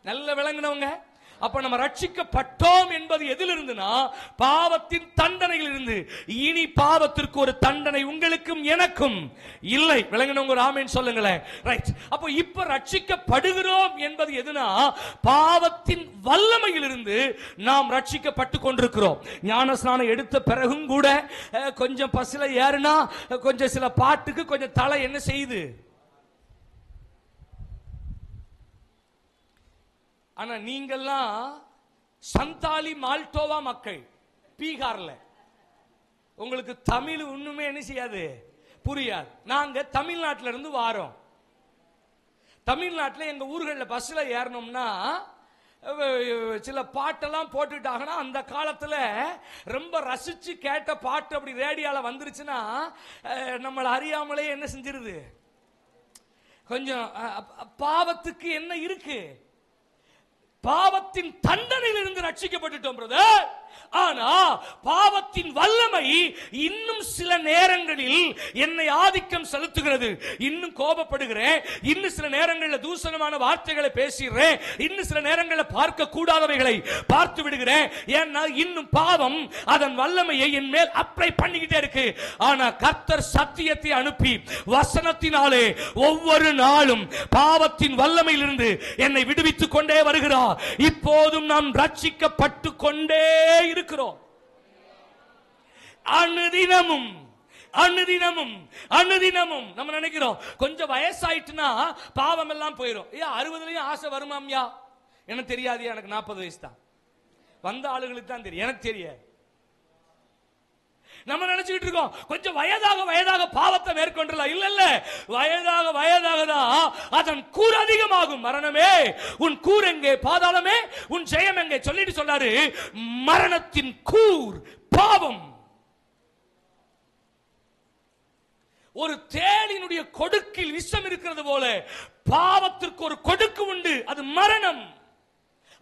நல்ல விளங்கினவங்க. அப்ப நம்ம ரட்சிக்கப்பட்டோம் என்பது எதிலிருந்துனா, பாவத்தின் தண்டனையில் இருந்து. இனி பாவத்திற்கு ஒரு தண்டனை உங்களுக்கும் எனக்கும் இல்லை. விளங்கினவங்க ஒரு ஆமென் சொல்லுங்களேன். ரைட். அப்போ இப்ப ரட்சிக்கப்படுகிறோம் என்பது எதுனா, பாவத்தின் வல்லமையில் இருந்து நாம் ரட்சிக்கப்பட்டு கொண்டிருக்கிறோம். ஞானஸ்நானம் எடுத்த பிறகும் கூட கொஞ்சம் பசில ஏறுனா, கொஞ்சம் சில பாட்டுக்கு கொஞ்சம் தலை என்ன செய்யுது. ஆனா நீங்கெல்லாம் சந்தாலி மால்டோவா மக்கள், பீகார்ல, உங்களுக்கு தமிழ் ஒண்ணுமே என்ன செய்யாது, புரியாது. நாங்க தமிழ்நாட்டில இருந்து வாரோம். தமிழ்நாட்டில் எங்க ஊர்களில் பஸ்ல ஏறணும்னா சில பாட்டெல்லாம் போட்டுட்டாங்கன்னா, அந்த காலத்துல ரொம்ப ரசிச்சு கேட்ட பாட்டு அப்படி ரேடியோல வந்துருச்சுன்னா நம்மளை அறியாமலே என்ன செஞ்சிருது, கொஞ்சம் பாவத்துக்கு என்ன இருக்கு, பாவத்தின் தண்டனையில் இருந்து ரட்சிக்கப்பட்டுட்டோம் பிரதர். ஆனா பாவத்தின் வல்லமை இன்னும் சில நேரங்களில் என்னை ஆதிக்கம் செலுத்துகிறது. இன்னும் கோபப்படுகிறேன், இன்னும் சில நேரங்களில் தூசணமான வார்த்தைகளை பேசுகிறேன், இன்னும் சில நேரங்களில் பார்க்க கூடாதவைகளை பார்த்து விடுகிறேன். ஏன்னா இன்னும் பாவம் அதன் வல்லமையை என் மேல் அப்ளை பண்ணிக்கிட்டே இருக்கு. ஆனா கர்த்தர் சத்தியத்தை அனுப்பி வசனத்தினாலே ஒவ்வொரு நாளும் பாவத்தின் வல்லமையிலிருந்து என்னை விடுவித்துக் கொண்டே வருகிறார். இப்போதும் நாம் ரட்சிக்கப்பட்டு கொண்டே இருக்கிறோம். அனுதினமும் அனுதினமும் அனுதினமும் நம்ம நினைக்கிறோம் கொஞ்சம் வயசாயிட்டுனா பாவம் எல்லாம் போயிடும். 60லயும் ஆசை வருமாம்யா, எனக்கு தெரியாது, எனக்கு 40 வயசு தான். வந்த ஆளுகளுக்கு தான் தெரியும், எனக்கு தெரியாது. நம்ம நினைச்சுக்கிட்டு இருக்கோம் கொஞ்சம் வயதாக பாவத்தை மேற்கொண்டலாம். இல்ல, வயதாக தான் அதன் கூர் அதிகமாகும். மரணமே உன் கூர் எங்கே, பாதாளமே உன் ஜெயம் எங்கே சொல்லிட்டு சொன்னாரு. மரணத்தின் கூர் பாவம். ஒரு தேளினுடைய கொடுக்கில் விஷம் இருக்கிறது போல பாவத்திற்கு ஒரு கொடுக்கு உண்டு, அது மரணம்.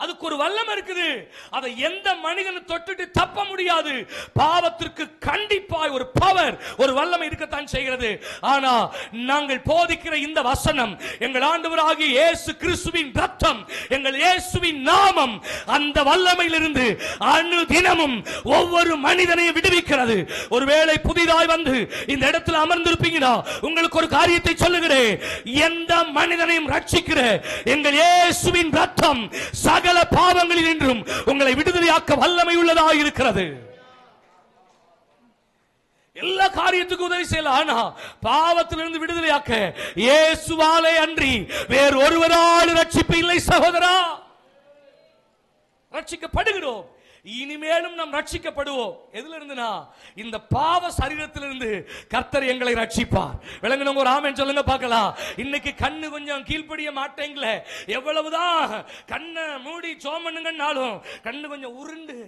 அதுக்கு ஒரு வல்லமை இருக்குது, அதை எந்த மனிதனும் தொட்டுட்டு தப்ப முடியாது. பாவத்திற்கு கண்டிப்பாய் ஒரு பவர், ஒரு வல்லமை இருக்கத்தான் செய்கிறது. ஆனா நாங்கள் போதிக்கிற இந்த வசனம், எங்கள் ஆண்டவராகிய இயேசு கிறிஸ்துவின் ரத்தம், எங்கள் இயேசுவின் நாமம் அந்த வல்லமையிலிருந்து அனுதினமும் ஒவ்வொரு மனிதனையும் விடுவிக்கிறது. ஒருவேளை புதிதாய் வந்து இந்த இடத்துல அமர்ந்திருப்பீங்கன்னா உங்களுக்கு ஒரு காரியத்தை சொல்லுகிறேன். எந்த மனிதனையும் ரட்சிக்கிற எங்கள் இயேசுவின் ரத்தம் சகல பாவங்களில் நின்றும் உங்களை விடுதலையாக்க வல்லமை உள்ளதாக இருக்கிறது. எல்லா காரியத்துக்கும் உதவி செய்யலாம். ஆனா பாவத்திலிருந்து விடுதலையாக்க இயேசுவாலே அன்றி வேறு ஒருவரால் ரட்சிப்பு இல்லை சகோதரா. ரட்சிக்கப்படுகிறோம், இனிமேலும் நாம் ரட்சிக்கப்படுவோம். எதுல இருந்துனா இந்த பாவ சரீரத்திலிருந்து கர்த்தர் எங்களை ரட்சிப்பார். விளங்குனவங்க ஒரு ஆமென் சொல்லுங்க பார்க்கலாம். இன்னைக்கு கண்ணு கொஞ்சம் கீழ்ப்படிய மாட்டேங்கல, எவ்வளவுதான் கண்ணை மூடி சோமனுங்கன்னாலும் கண்ணு கொஞ்சம் உருண்டு,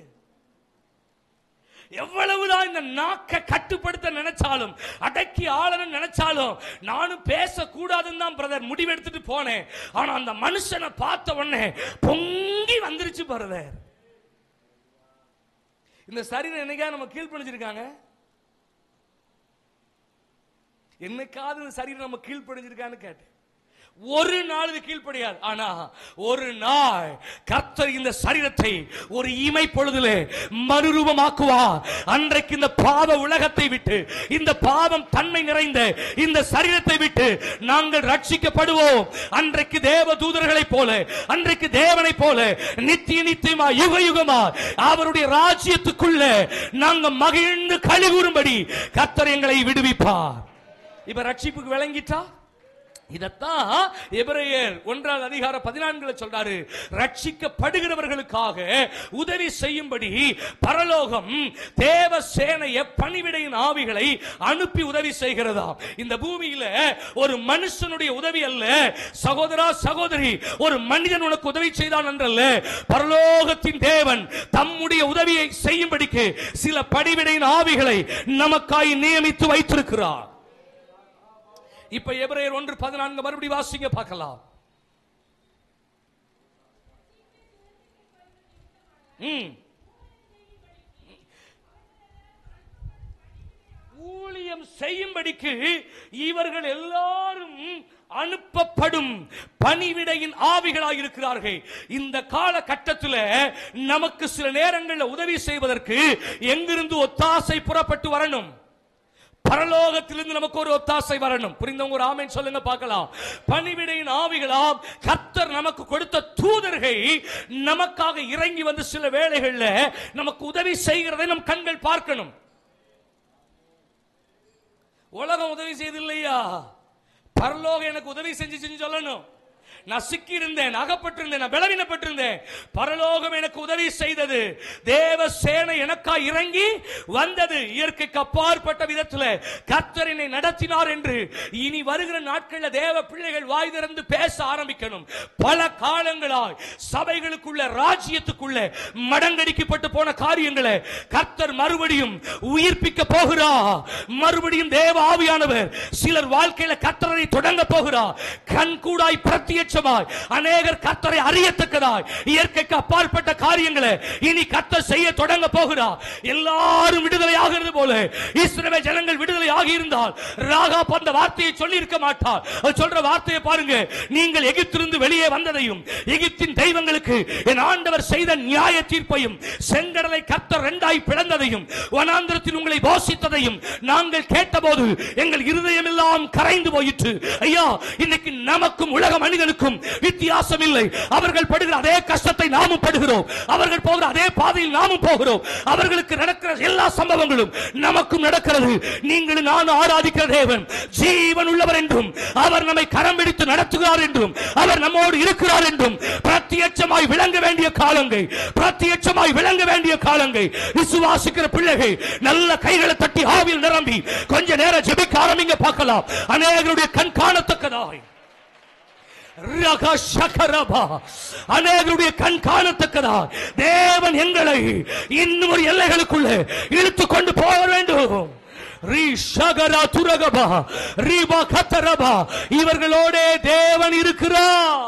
எவ்வளவுதான் இந்த நாக்கை கட்டுப்படுத்த நினைச்சாலும் அடக்கி ஆளணும் நினைச்சாலும் நானும் பேசக்கூடாதுன்னு தான் பிரதர் முடிவெடுத்துட்டு போனேன். ஆனா அந்த மனுஷனை பார்த்த உடனே பொங்கி வந்துருச்சு பிரதர். இந்த சரீரம் என்னைக்கா நம்ம கீழ்ப்படிஞ்சிருக்காங்க? என்னைக்காவது இந்த சரீரம் நம்ம கீழ்ப்படிஞ்சிருக்கான்னு கேட்டேன். ஒரு நாள் இது கீழ்ப்படியாது. ஆனா ஒரு நாள் கர்த்தர் இந்த சரீரத்தை ஒரு இமை பொழுதிலே மறுரூபமாக்குவார். அன்றைக்கு இந்த பாவ உலகத்தை விட்டு, இந்த பாவம் தன்மை நிறைந்த இந்த சரீரத்தை விட்டு நாங்கள் ரட்சிக்கப்படுவோம். அன்றைக்கு தேவ தூதர்களைப் போல, அன்றைக்கு தேவனை போல நித்திய நித்தியமா யுக யுகமா அவருடைய ராஜ்யத்துக்குள்ள நாங்கள் மகிழ்ந்து களி கூறும்படி கர்த்தர் எங்களை விடுவிப்பார். இப்ப ரட்சிப்புக்கு விளங்கிட்டா? இதத்தான் எபிரேயர் 1:14 சொல்றாரு. ரட்சிக்கப்படுகிறவர்களுக்காக உதவி செய்யும்படி பரலோகம் தேவ சேனைய பணிவிடையின் ஆவிகளை அனுப்பி உதவி செய்கிறதா. இந்த பூமியில ஒரு மனுஷனுடைய உதவி அல்ல சகோதரா சகோதரி, ஒரு மனிதன் உனக்கு உதவி செய்தான் என்றல்ல, பரலோகத்தின் தேவன் தம்முடைய உதவியை செய்யும்படிக்கு சில பணிவிடையின் ஆவிகளை நமக்காய் நியமித்து வைத்திருக்கிறார். இப்ப எபிரேயர் 1:14 மறுபடி வாசிங்க பார்க்கலாம். ஊழியம் செய்யும்படிக்கு இவர்கள் எல்லாரும் அனுப்பப்படும் பணிவிடையின் ஆவிகளாக இருக்கிறார்கள். இந்த காலகட்டத்தில் நமக்கு சில நேரங்களில் உதவி செய்வதற்கு எங்கிருந்து ஒத்தாசை புறப்பட்டு வரணும்? பரலோகத்திலிருந்து நமக்கு ஒரு ஒத்தாசை வரணும். புரிந்தவங்க ஒரு ஆமென் சொல்லுங்க பார்க்கலாம். பணிவிடையின் ஆவிகளாம் கர்த்தர் நமக்கு கொடுத்த தூதர்கள் நமக்காக இறங்கி வந்து சில வேளைகள்ல நமக்கு உதவி செய்கிறதை நம் கண்கள் பார்க்கணும். உலகம் உதவி செய்தில்லையா, பரலோகம் எனக்கு உதவி செஞ்சு சொல்லணும். நான் சிக்கி இருந்தேன், அகப்பட்டிருந்தேன், நான் பலவீனப்பட்டிருந்தேன், பரலோகம் எனக்கு உதவி செய்தது. தேவ சேனை எனக்காய் இறங்கி வந்தது. இயற்கைக்கு அப்பாற்பட்ட விதத்தில் கர்த்தர் என்னை நடத்தினார் என்று இனி வருகிற நாட்களில் தேவ பிள்ளைகள் வாய் திறந்து பேச ஆரம்பிக்கணும். பல காலங்களாய் சபைகளுக்குள்ள, ராஜ்யத்துக்குள்ள மடங்கடிக்கப்பட்டு போன காரியங்களை கர்த்தர் மறுபடியும் உயிர்ப்பிக்க போகிறார். மறுபடியும் தேவ ஆவியானவர் சிலர் வாழ்க்கையில கர்த்தரை தொடங்க போகிறார். கண்கூடாய் பிரத்யட்சமாய் அநேகர் கர்த்தரை அறியத்தக்கதாய் இயற்கைக்கு அப்பாற்பட்ட காரியங்களை இனி கர்த்தர் செய்ய தொடங்க போகிறார். எல்லாரும் விடுதலை ஆகிறது போல இஸ்ரவேல் ஜனங்கள் விடுதலை ஆகி இருந்தால் ராகாப் அந்த வார்த்தையை சொல்லி இருக்க மாட்டார். அவர் சொல்ற வார்த்தையை பாருங்க. நீங்கள் எகிப்திலிருந்து வெளியே வந்ததையும் எகிப்தின் தெய்வங்களுக்கு என் ஆண்டவர் செய்த நியாய தீர்ப்பையும், செங்கடலை கர்த்தர் இரண்டாய் பிளந்ததையும், வனாந்திரத்தில் உங்களை போஷித்ததையும் நாங்கள் கேட்டபோது எங்கள் இருதயம் எல்லாம் கரைந்து போயிற்று. ஐயா, இன்னைக்கு நமக்கும் உலக மனிதனுக்கும் அவர்களுக்கும் வித்தியாசம் இல்லை. அவர்கள் படுகிற அதே கஷ்டத்தை நாமும் படுகிறோம். அவர்கள் போகிற அதே பாதையில் நாமும் போகிறோம். அவர்களுக்கு நடக்கிற எல்லா சம்பவங்களும் நமக்கும் நடக்கிறது. நீங்களும் நானும் ஆராதிக்கிற தேவன் ஜீவன் உள்ளவர் என்றும், அவர் நம்மை கரம் பிடித்து நடத்துகிறார் என்றும், அவர் நம்மோடு இருக்கிறார் என்றும் பிரத்யட்சமாய் விளங்க வேண்டிய காலங்கள், பிரத்யட்சமாய் விளங்க வேண்டிய காலங்கள். விசுவாசிக்கிற பிள்ளைகள் நல்ல கைகளை தட்டி ஆவியில் நிரம்பி கொஞ்ச நேரம் ஜெபிக்க ஆரம்பிங்க. பார்க்கலாம், அநேகருடைய கண் காணத்தக்கதாய், அநேகருடைய கண் காணத்தக்கதா தேவன் எங்களை இன்னும் ஒரு எல்லைகளுக்குள்ள இழுத்துக் கொண்டு போக வேண்டும். இவர்களோட தேவன் இருக்கிறார்.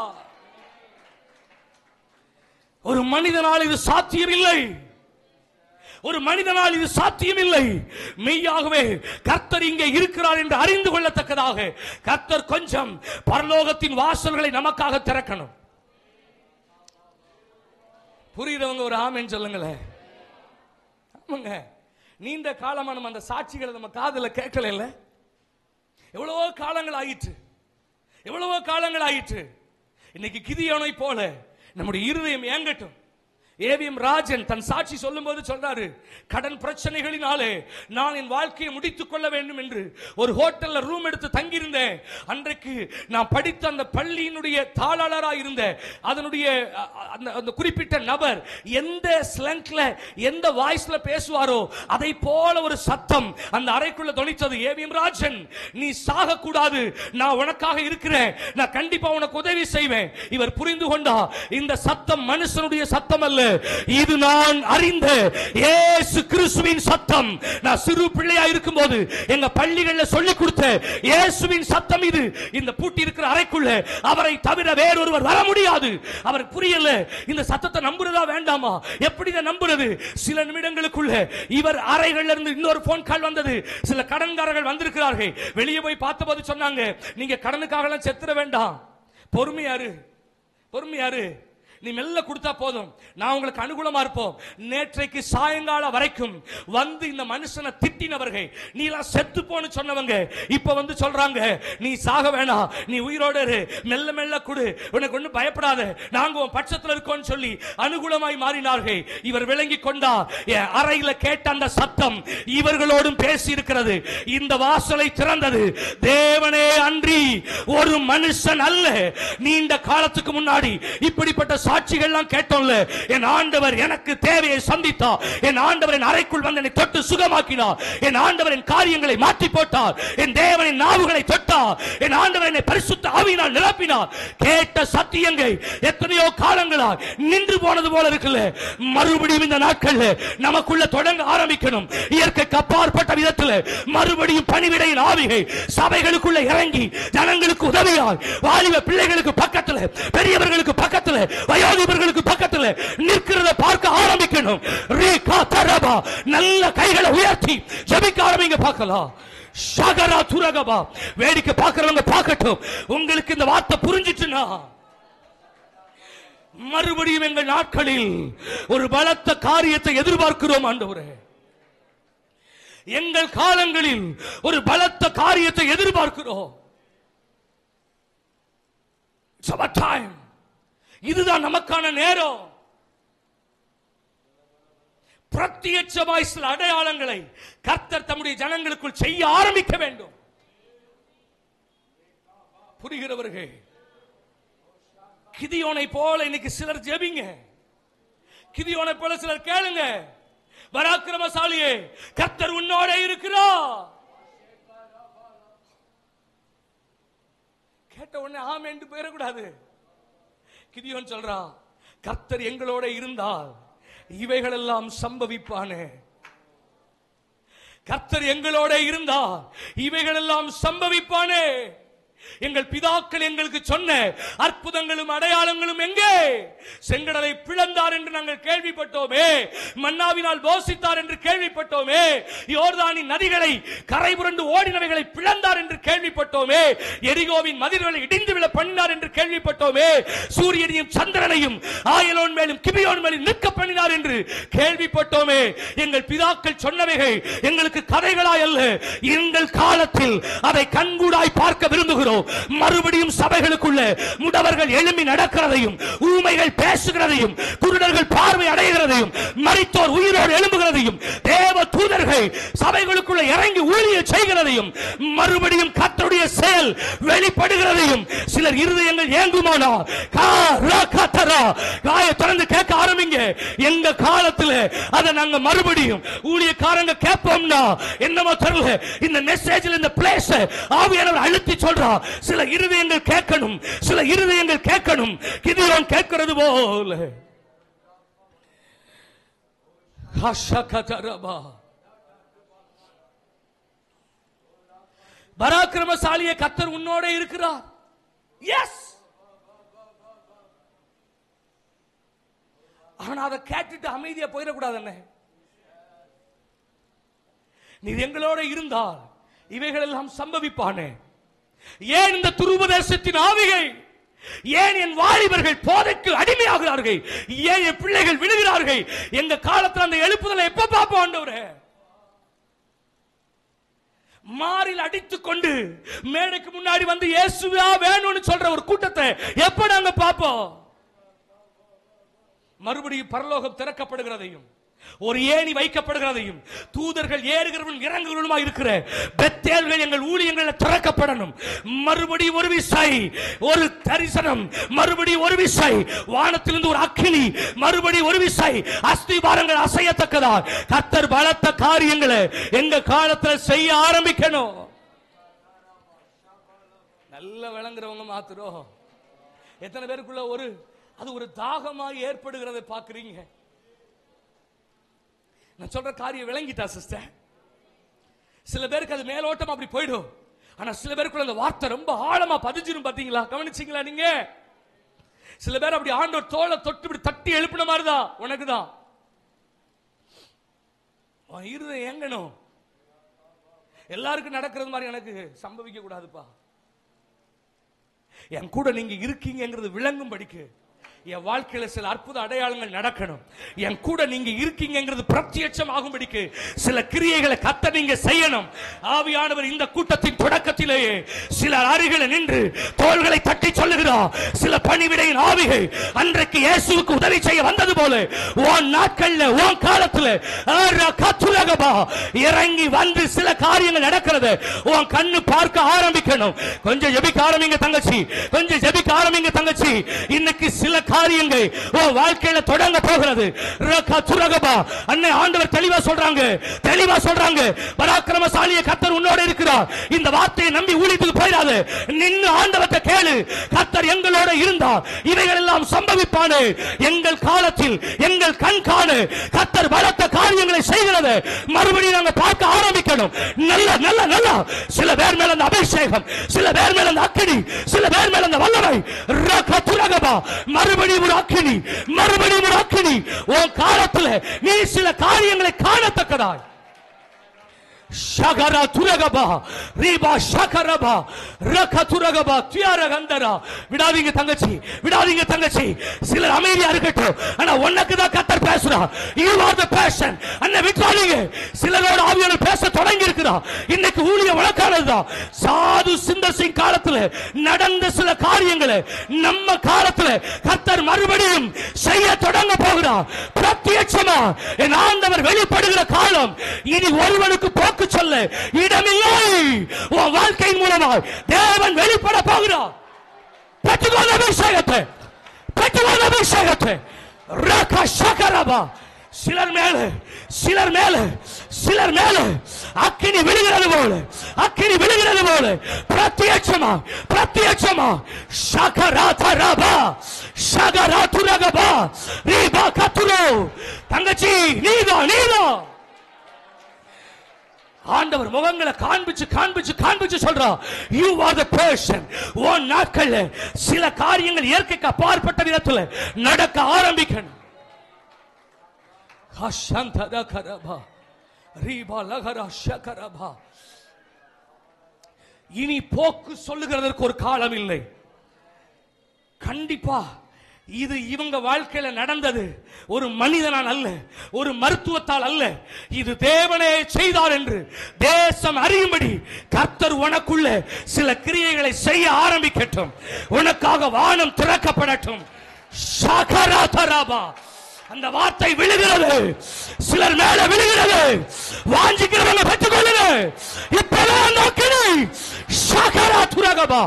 ஒரு மனிதனால் இது சாத்தியமில்லை. ஒரு மனிதனால் இது சாத்தியமில்லை. மெய்யாகவே கர்த்தர் இங்கே இருக்கிறார் என்று அறிந்து கொள்ளத்தக்கதாக கர்த்தர் கொஞ்சம் பரலோகத்தின் வாசல்களை நமக்காக திறக்கணும். புரியுறவங்க ஒரு ஆமென் சொல்லுங்களேன். ஆமாங்க, நீண்ட காலமா நம்ம அந்த சாட்சிகளை நம்ம காதுல கேட்கல. எவ்வளவோ காலங்கள் ஆயிற்று, எவ்வளவோ காலங்கள் ஆயிற்று. இன்னைக்கு கிதியோனை போல நம்முடைய இருதயம் ஏங்கட்டும். ஏவிஎம் ராஜன் தன் சாட்சி சொல்லும் போது சொல்றாரு, கடன் பிரச்சனைகளினாலே நான் என் வாழ்க்கையை முடித்துக் கொள்ள வேண்டும் என்று ஒரு ஹோட்டல்ல ரூம் எடுத்து தங்கியிருந்தேன். அன்றைக்கு நான் படித்த அந்த பள்ளியினுடைய தாளாளராக இருந்த அதனுடைய அந்த குறிப்பிட்ட நபர் எந்த ஸ்லங்க்ல எந்த வாய்ஸ்ல பேசுவாரோ அதை போல ஒரு சத்தம் அந்த அறைக்குள்ள தொனித்தது. ஏவிஎம் ராஜன், நீ சாக கூடாது, நான் உனக்காக இருக்கிறேன், நான் கண்டிப்பா உனக்கு உதவி செய்வேன். இவர் புரிந்து கொண்டா, இந்த சத்தம் மனுஷனுடைய சத்தம் அல்ல, இது நான் அறிந்த இயேசு கிறிஸ்துவின் சத்தம். நான் சிறு பிள்ளையா இருக்கும்போது எங்க பள்ளிகள்ல சொல்லி கொடுத்த இயேசுவின் சத்தம் இது. இந்த பூட்டி இருக்கிற அறைக்குள்ள அவரை தவிர வேறொருவர் வர முடியாது. அவர் புரியல, இந்த சத்தத்தை நம்புறதா வேண்டாமா, எப்படி இதை நம்புறது? சில நிமிடங்களுக்குள்ள இவர் அறைகள்ல இருந்து இன்னொரு போன் கால் வந்தது. சில கடன்காரர்கள் வந்திருக்கிறார்கள். வெளியே போய் பார்த்தபோது சொன்னாங்க, நீங்க கடனுக்காக எல்லாம் செத்துற வேண்டாம், பொறுமையாரு, பொறுமையாரு, நீ மெல்ல கொடுத்தா போதும், நான் உங்களுக்கு அனுகூலமா இருப்போம். நேற்றைக்கு சாயங்காலம் வரைக்கும் வந்து இந்த மனுஷனை திட்டினவர்கள், நீ எல்லாம் செத்து போன்னு சொன்னவங்க இப்ப வந்து சொல்றாங்க, நீ சாக வேணாம், நீ உயிரோடு இரு, மெல்ல மெல்ல கொடு, உனக்கு ஒன்னும் பயப்படாத, நாங்க உன் பட்சத்தில் இருக்கோம்னு சொல்லி அனுகூலமாய் மாறினார்கள். இவர் விளங்கி கொண்டா, அறையில கேட்ட அந்த சத்தம் இவர்களோடும் பேசி இருக்கிறது. இந்த வாசலை திறந்தது தேவனே அன்றி ஒரு மனுஷன் அல்ல. நீண்ட காலத்துக்கு முன்னாடி இப்படிப்பட்ட சாட்சிகள் கேட்டோம்ல. என் ஆண்டவர் எனக்கு தேவையை சந்தித்தார். என் ஆண்டவர் என் அறைக்குள் வந்து என்னை தொட்டு சுகமாக்கினார். என் ஆண்டவர் என் காரியங்களை மாற்றி போட்டார். என் தேவனின் நாவுகளை தொட்டார். என் ஆண்டவர் என்னை பரிசுத்த ஆவியினால் நிரப்பினார். கேட்ட சத்தியங்கள் எத்தனையோ காலங்களாக நின்று போனது போல இருக்குல்ல. மறுபடியும் இந்த நாட்கள் நமக்குள்ள தொடங்க ஆரம்பிக்கணும். இயற்கைக்கு அப்பாற்பட்ட விதத்தில் மறுபடியும் பணிவிடையின் ஆவிகை சபைகளுக்குள்ள இறங்கி ஜனங்களுக்கு உதவியால் வாலிப பிள்ளைகளுக்கு பக்கத்தில், பெரியவர்களுக்கு பக்கத்தில், வயோதிபர்களுக்கு பக்கத்தில் நிற்கிறத பார்க்க ஆரம்பிக்கணும். நல்ல கைகளை உயர்த்தி ஜெபிக்க ஆரம்பிங்க. பார்க்கலாம், ஷகரா துரகபா. வேடிக்கை பார்க்கிறவங்க பார்க்கட்டும். உங்களுக்கு இந்த வார்த்தை புரிஞ்சிட்டுனா, மறுபடியும் எங்கள் நாட்களில் ஒரு பலத்த காரியத்தை எதிர்பார்க்கிறோம் ஆண்டவரே. எங்கள் காலங்களில் ஒரு பலத்த காரியத்தை எதிர்பார்க்கிறோம். It's our time. இதுதான் நமக்கான நேரம். பிரத்யட்சமாய் சில அடையாளங்களை கர்த்தர் தம்முடைய ஜனங்களுக்குள் செய்ய ஆரம்பிக்க வேண்டும். புரிகிறவர்கள், கிதியோனை போல இன்னைக்கு சிலர் ஜெபிங்க. கிதியோனை போல சிலர் கேளுங்க. பராக்கிரமசாலியே, கர்த்தர் உன்னோட இருக்கிறார். கேட்ட உடனே ஆமென் போயிடக்கூடாது. கிதியோன் சொல்றான், கர்த்தர் எங்களோட இருந்தால் இவைகள் எல்லாம் சம்பவிப்பானே. கர்த்தர் எங்களோட இருந்தால் இவைகள் எல்லாம் சம்பவிப்பானே. எங்கள் பிதாக்கள் எங்களுக்கு சொன்ன அற்புதங்களும் அடையாளங்களும் எங்கே? செங்கடலை பிளந்தார் என்று நாங்கள் கேள்விப்பட்டோமே, மன்னாவினால் போஷித்தார் என்று கேள்விப்பட்டோமே, யோர்தானின் நதிகளை கரை புரண்டு ஓடினவைகளை பிளந்தார் என்று கேள்விப்பட்டோமே, எரிகோவின் மதில்களை இடிந்து விழ பண்ணினார் என்று கேள்விப்பட்டோமே, சூரியனையும் சந்திரனையும் ஆயலோன் மேலும் கிபியோன் மேலும் நிற்க பண்ணினார் என்று கேள்விப்பட்டோமே. எங்கள் பிதாக்கள் சொன்னவைகள் எங்களுக்கு கதைகளாய் அல்ல, எங்கள் காலத்தில் அதை கண்கூடாய் பார்க்க விரும்புகிறோம். பார்க்கிறோம். மறுபடியும் சபைகளுக்குள்ள முடவர்கள் எழும்பி நடக்கிறதையும், ஊமைகள் பேசுகிறதையும், குருடர்கள் பார்வை அடைகிறதையும், மரித்தோர் உயிரோடு எழும்புகிறதையும், தேவ தூதர்கள் சபைகளுக்குள்ள இறங்கி ஊழியம் செய்கிறதையும், மறுபடியும் கர்த்தருடைய செயல் வெளிப்படுகிறதையும் சிலர் இருதயங்கள் ஏங்குமானா காய திறந்து கேட்க ஆரம்பிங்க. எங்க காலத்துல அதை நாங்க மறுபடியும் ஊழியக்காரங்க கேட்போம்னா என்னமோ தெரியல, இந்த மெசேஜ்ல இந்த பிளேஸ் ஆவியானவர் அழுத்தி சொல்றா, சில இருதயங்கள் கேட்கணும், சில இருதயங்கள் கேட்கணும். கிதியோன் கேட்கிறது போல பராக்கிரமசாலியே கர்த்தர் உன்னோட இருக்கிறார். எஸ், ஆனா அதை கேட்டுட்டு அமைதியா போயிடக்கூடாது. நீ எங்களோட இருந்தால் இவைகள் எல்லாம் சம்பவிப்பானே. ஏன் இந்த துருபதேசத்தின் ஆவிகள், ஏன் என் வாலிபர்கள் போதைக்கு அடிமையாகிறார்கள், ஏன் என் பிள்ளைகள் விழுகிறார்கள்? எங்க காலத்தில் அந்த எழுப்புதலை எப்ப பார்ப்போம் ஆண்டவரே? மாறில் அடித்துக் கொண்டு மேடைக்கு முன்னாடி வந்து இயேசுவா வேணும்னு சொல்ற ஒரு கூட்டத்தை எப்ப நாங்க பார்ப்போம்? மறுபடியும் பரலோகம் திறக்கப்படுகிறதையும், ஒரு ஏணி வைக்கப்படுகிறதையும், தூதர்கள் ஏறுகிறவர்களும் இறங்குகிறவர்களுமா இருக்கிற பெத்தேல்கள் எங்கள் ஊழியங்களில் திறக்கப்படணும். மறுபடியும் ஒரு விசை ஒரு தரிசனம், மறுபடியும் ஒரு விசை வானத்திலிருந்து ஒரு அக்கினி, மறுபடியும் ஒரு விசை அஸ்திபாரங்கள் அசையத்தக்கதா கர்த்தர் பலத்த காரியங்களை எங்க காலத்தில் செய்ய ஆரம்பிக்கணும். நல்ல விளங்குறவங்க மாத்திரம் எத்தனை பேருக்குள்ள அது ஒரு தாகமாக ஏற்படுகிறதை பார்க்கிறீங்க? நான் சொல்ற காரியம் விளங்கிட்டா சிஸ்டர்? சில பேருக்கு அது மேலோட்டம் அப்படி போயிடும், ஆனா சில பேருக்குள்ள அந்த வார்த்தை ரொம்ப ஆழமா பதிஞ்சிரும். பாத்தீங்களா, கவனிச்சீங்களா நீங்க? சில பேர் அப்படி ஆண்டவர் தோளை தொட்டு இப்படி தட்டி எழுப்பின மாதிரிதான் உனக்குதான் இருதயம் ஏங்கணும். எல்லாருக்கும் நடக்கிறது மாதிரி எனக்கு சம்பவிக்க கூடாதுப்பா. என் கூட நீங்க இருக்கீங்கிறது விளங்கும் படிக்கு என் வாழ்க்கையில சில அற்புத அடையாளங்கள் நடக்கணும். என் கூட நீங்க இருக்கீங்கிறது பிரத்யட்சம் ஆகும்படிக்கு சில கிரியைகளை கத்த நீங்க செய்யணும். ஆவியானவர் இந்த கூட்டத்தின் தொடக்கத்திலேயே சில அருகில நின்று தோள்களை தட்டி சொல்லுகிறார். சில பணிவிடையின் ஆவிகள் அன்றைக்கு இயேசுவுக்கு உதவி செய்ய வந்தது போல உன் நாட்கள்ல, உன் காலத்துல இறங்கி வந்து சில காரியங்கள் நடக்கிறது உன் கண்ணு பார்க்க ஆரம்பிக்கணும். கொஞ்சம் ஜெபிக்க ஆரம்பிங்க தங்கச்சி, கொஞ்சம் ஜெபிக்க ஆரம்பிங்க தங்கச்சி. இன்னைக்கு சில காரியங்கள் உன் வாழ்க்கையில தொடங்க போகிறது. அன்னை ஆண்டவர் தெளிவா சொல்றாங்க, பராக்கிரமசாலியே கர்த்தர் உன்னோட இருக்கிறார். இந்த வார்த்தையை நம்பி ஊழியத்துக்கு போயிடாது, நின்னு ஆண்டவத்தை கேளு. கர்த்தர் எங்களோட இருந்தார், இவைகள் எல்லாம் சம்பவிப்பானே. எங்கள் காலத்தில் எங்கள் கண் காண கர்த்தர் பலத்த காரியங்களை செய்கிறது. மறுபடியும் நாங்க பார்க்க ஆரம்பிக்கணும். நல்ல நல்ல நல்ல சில பேர் மேல அந்த அபிஷேகம், சில பேர் மேல அந்த அக்கினி, சில பேர் மேல அந்த வல்லமை, மறுபடியும் ஒரு அக்கினி, மறுபடியும் ஒரு அக்கினி. உன் காலத்தில் நீ சில காரியங்களை காணத்தக்கதாய் ஷகரா துரகபா ரீபா ஷகரபா ரகதுரகபா தியாரகந்தரா. விடாதீங்க தங்கச்சி, விடாதீங்க தங்கச்சி. சிலர் அமைதியா இருக்கட்டும், ஆனா உனக்கு தான் கர்த்தர் பேசுறா. You are the passion. அன்னை விட்டாதீங்க. சிலரோட ஆவியானவர் பேச தொடங்கி இருக்கிறா. இன்னைக்கு ஊழியம் வழக்கானதுதான். சாது சுந்தர் சிங் காலத்துல நடந்த சில காரியங்களை நம்ம காலத்துல கர்த்தர் மறுபடியும் செய்ய தொடங்க போகிறார். பிரத்யட்சமா என் ஆண்டவர் வெளிப்படுகிற காலம் இனி ஒருவனுக்கு போக்கு சொல்ல இடமில்லை. உன் வாழ்க்கையின் மூலமாக தேவன் வெளிப்பட போகிறார். பெற்றுக்கொண்ட அபிஷேகத்தை, பெற்றுக்கொண்ட அபிஷேகத்தை ரக ஷகரபா. சிலர் மேல, சிலர் மேல, சிலர் மேல அக்கினி விழுகிறது போல, அக்கினி விழுகிறது போல பிரத்யட்சமா, பிரத்யட்சமா ஷகராதரபா ஷகராதுரகபா ரீபா கத்துரோ. தங்கச்சி நீதான், நீதான். ஆண்டவர் முகங்களை காண்பிச்சு காண்பிச்சு காண்பிச்சு சொல்றா, you are the person. உன் நாட்கள்ல சில காரியங்கள் இயற்கைக்கு அப்பாற்பட்ட விதத்துல நடக்க ஆரம்பிக்கணும். இனி போக்கு சொல்லுகிறதற்கு ஒரு காலம் இல்லை. கண்டிப்பா இது இவங்க வாழ்க்கையில நடந்தது ஒரு மனிதனால் அல்ல, ஒரு மருத்துவத்தால் அல்ல, இது தேவனே செய்தார் என்று தேசம் அறியும்படி கர்த்தர் உனக்குள்ள சில கிரியைகளை செய்ய ஆரம்பிக்கட்டும். உனக்காக வானம் திறக்கப்படட்டும். ஷகராதரபா. அந்த வார்த்தை விழுகிறது, சிலர் மேல விழுகிறது. வாஞ்சிக்கிறவங்க பெற்றுக்கொள்ளுங்க. இப்பதான் நோக்கினி ஷகரா துரகபா,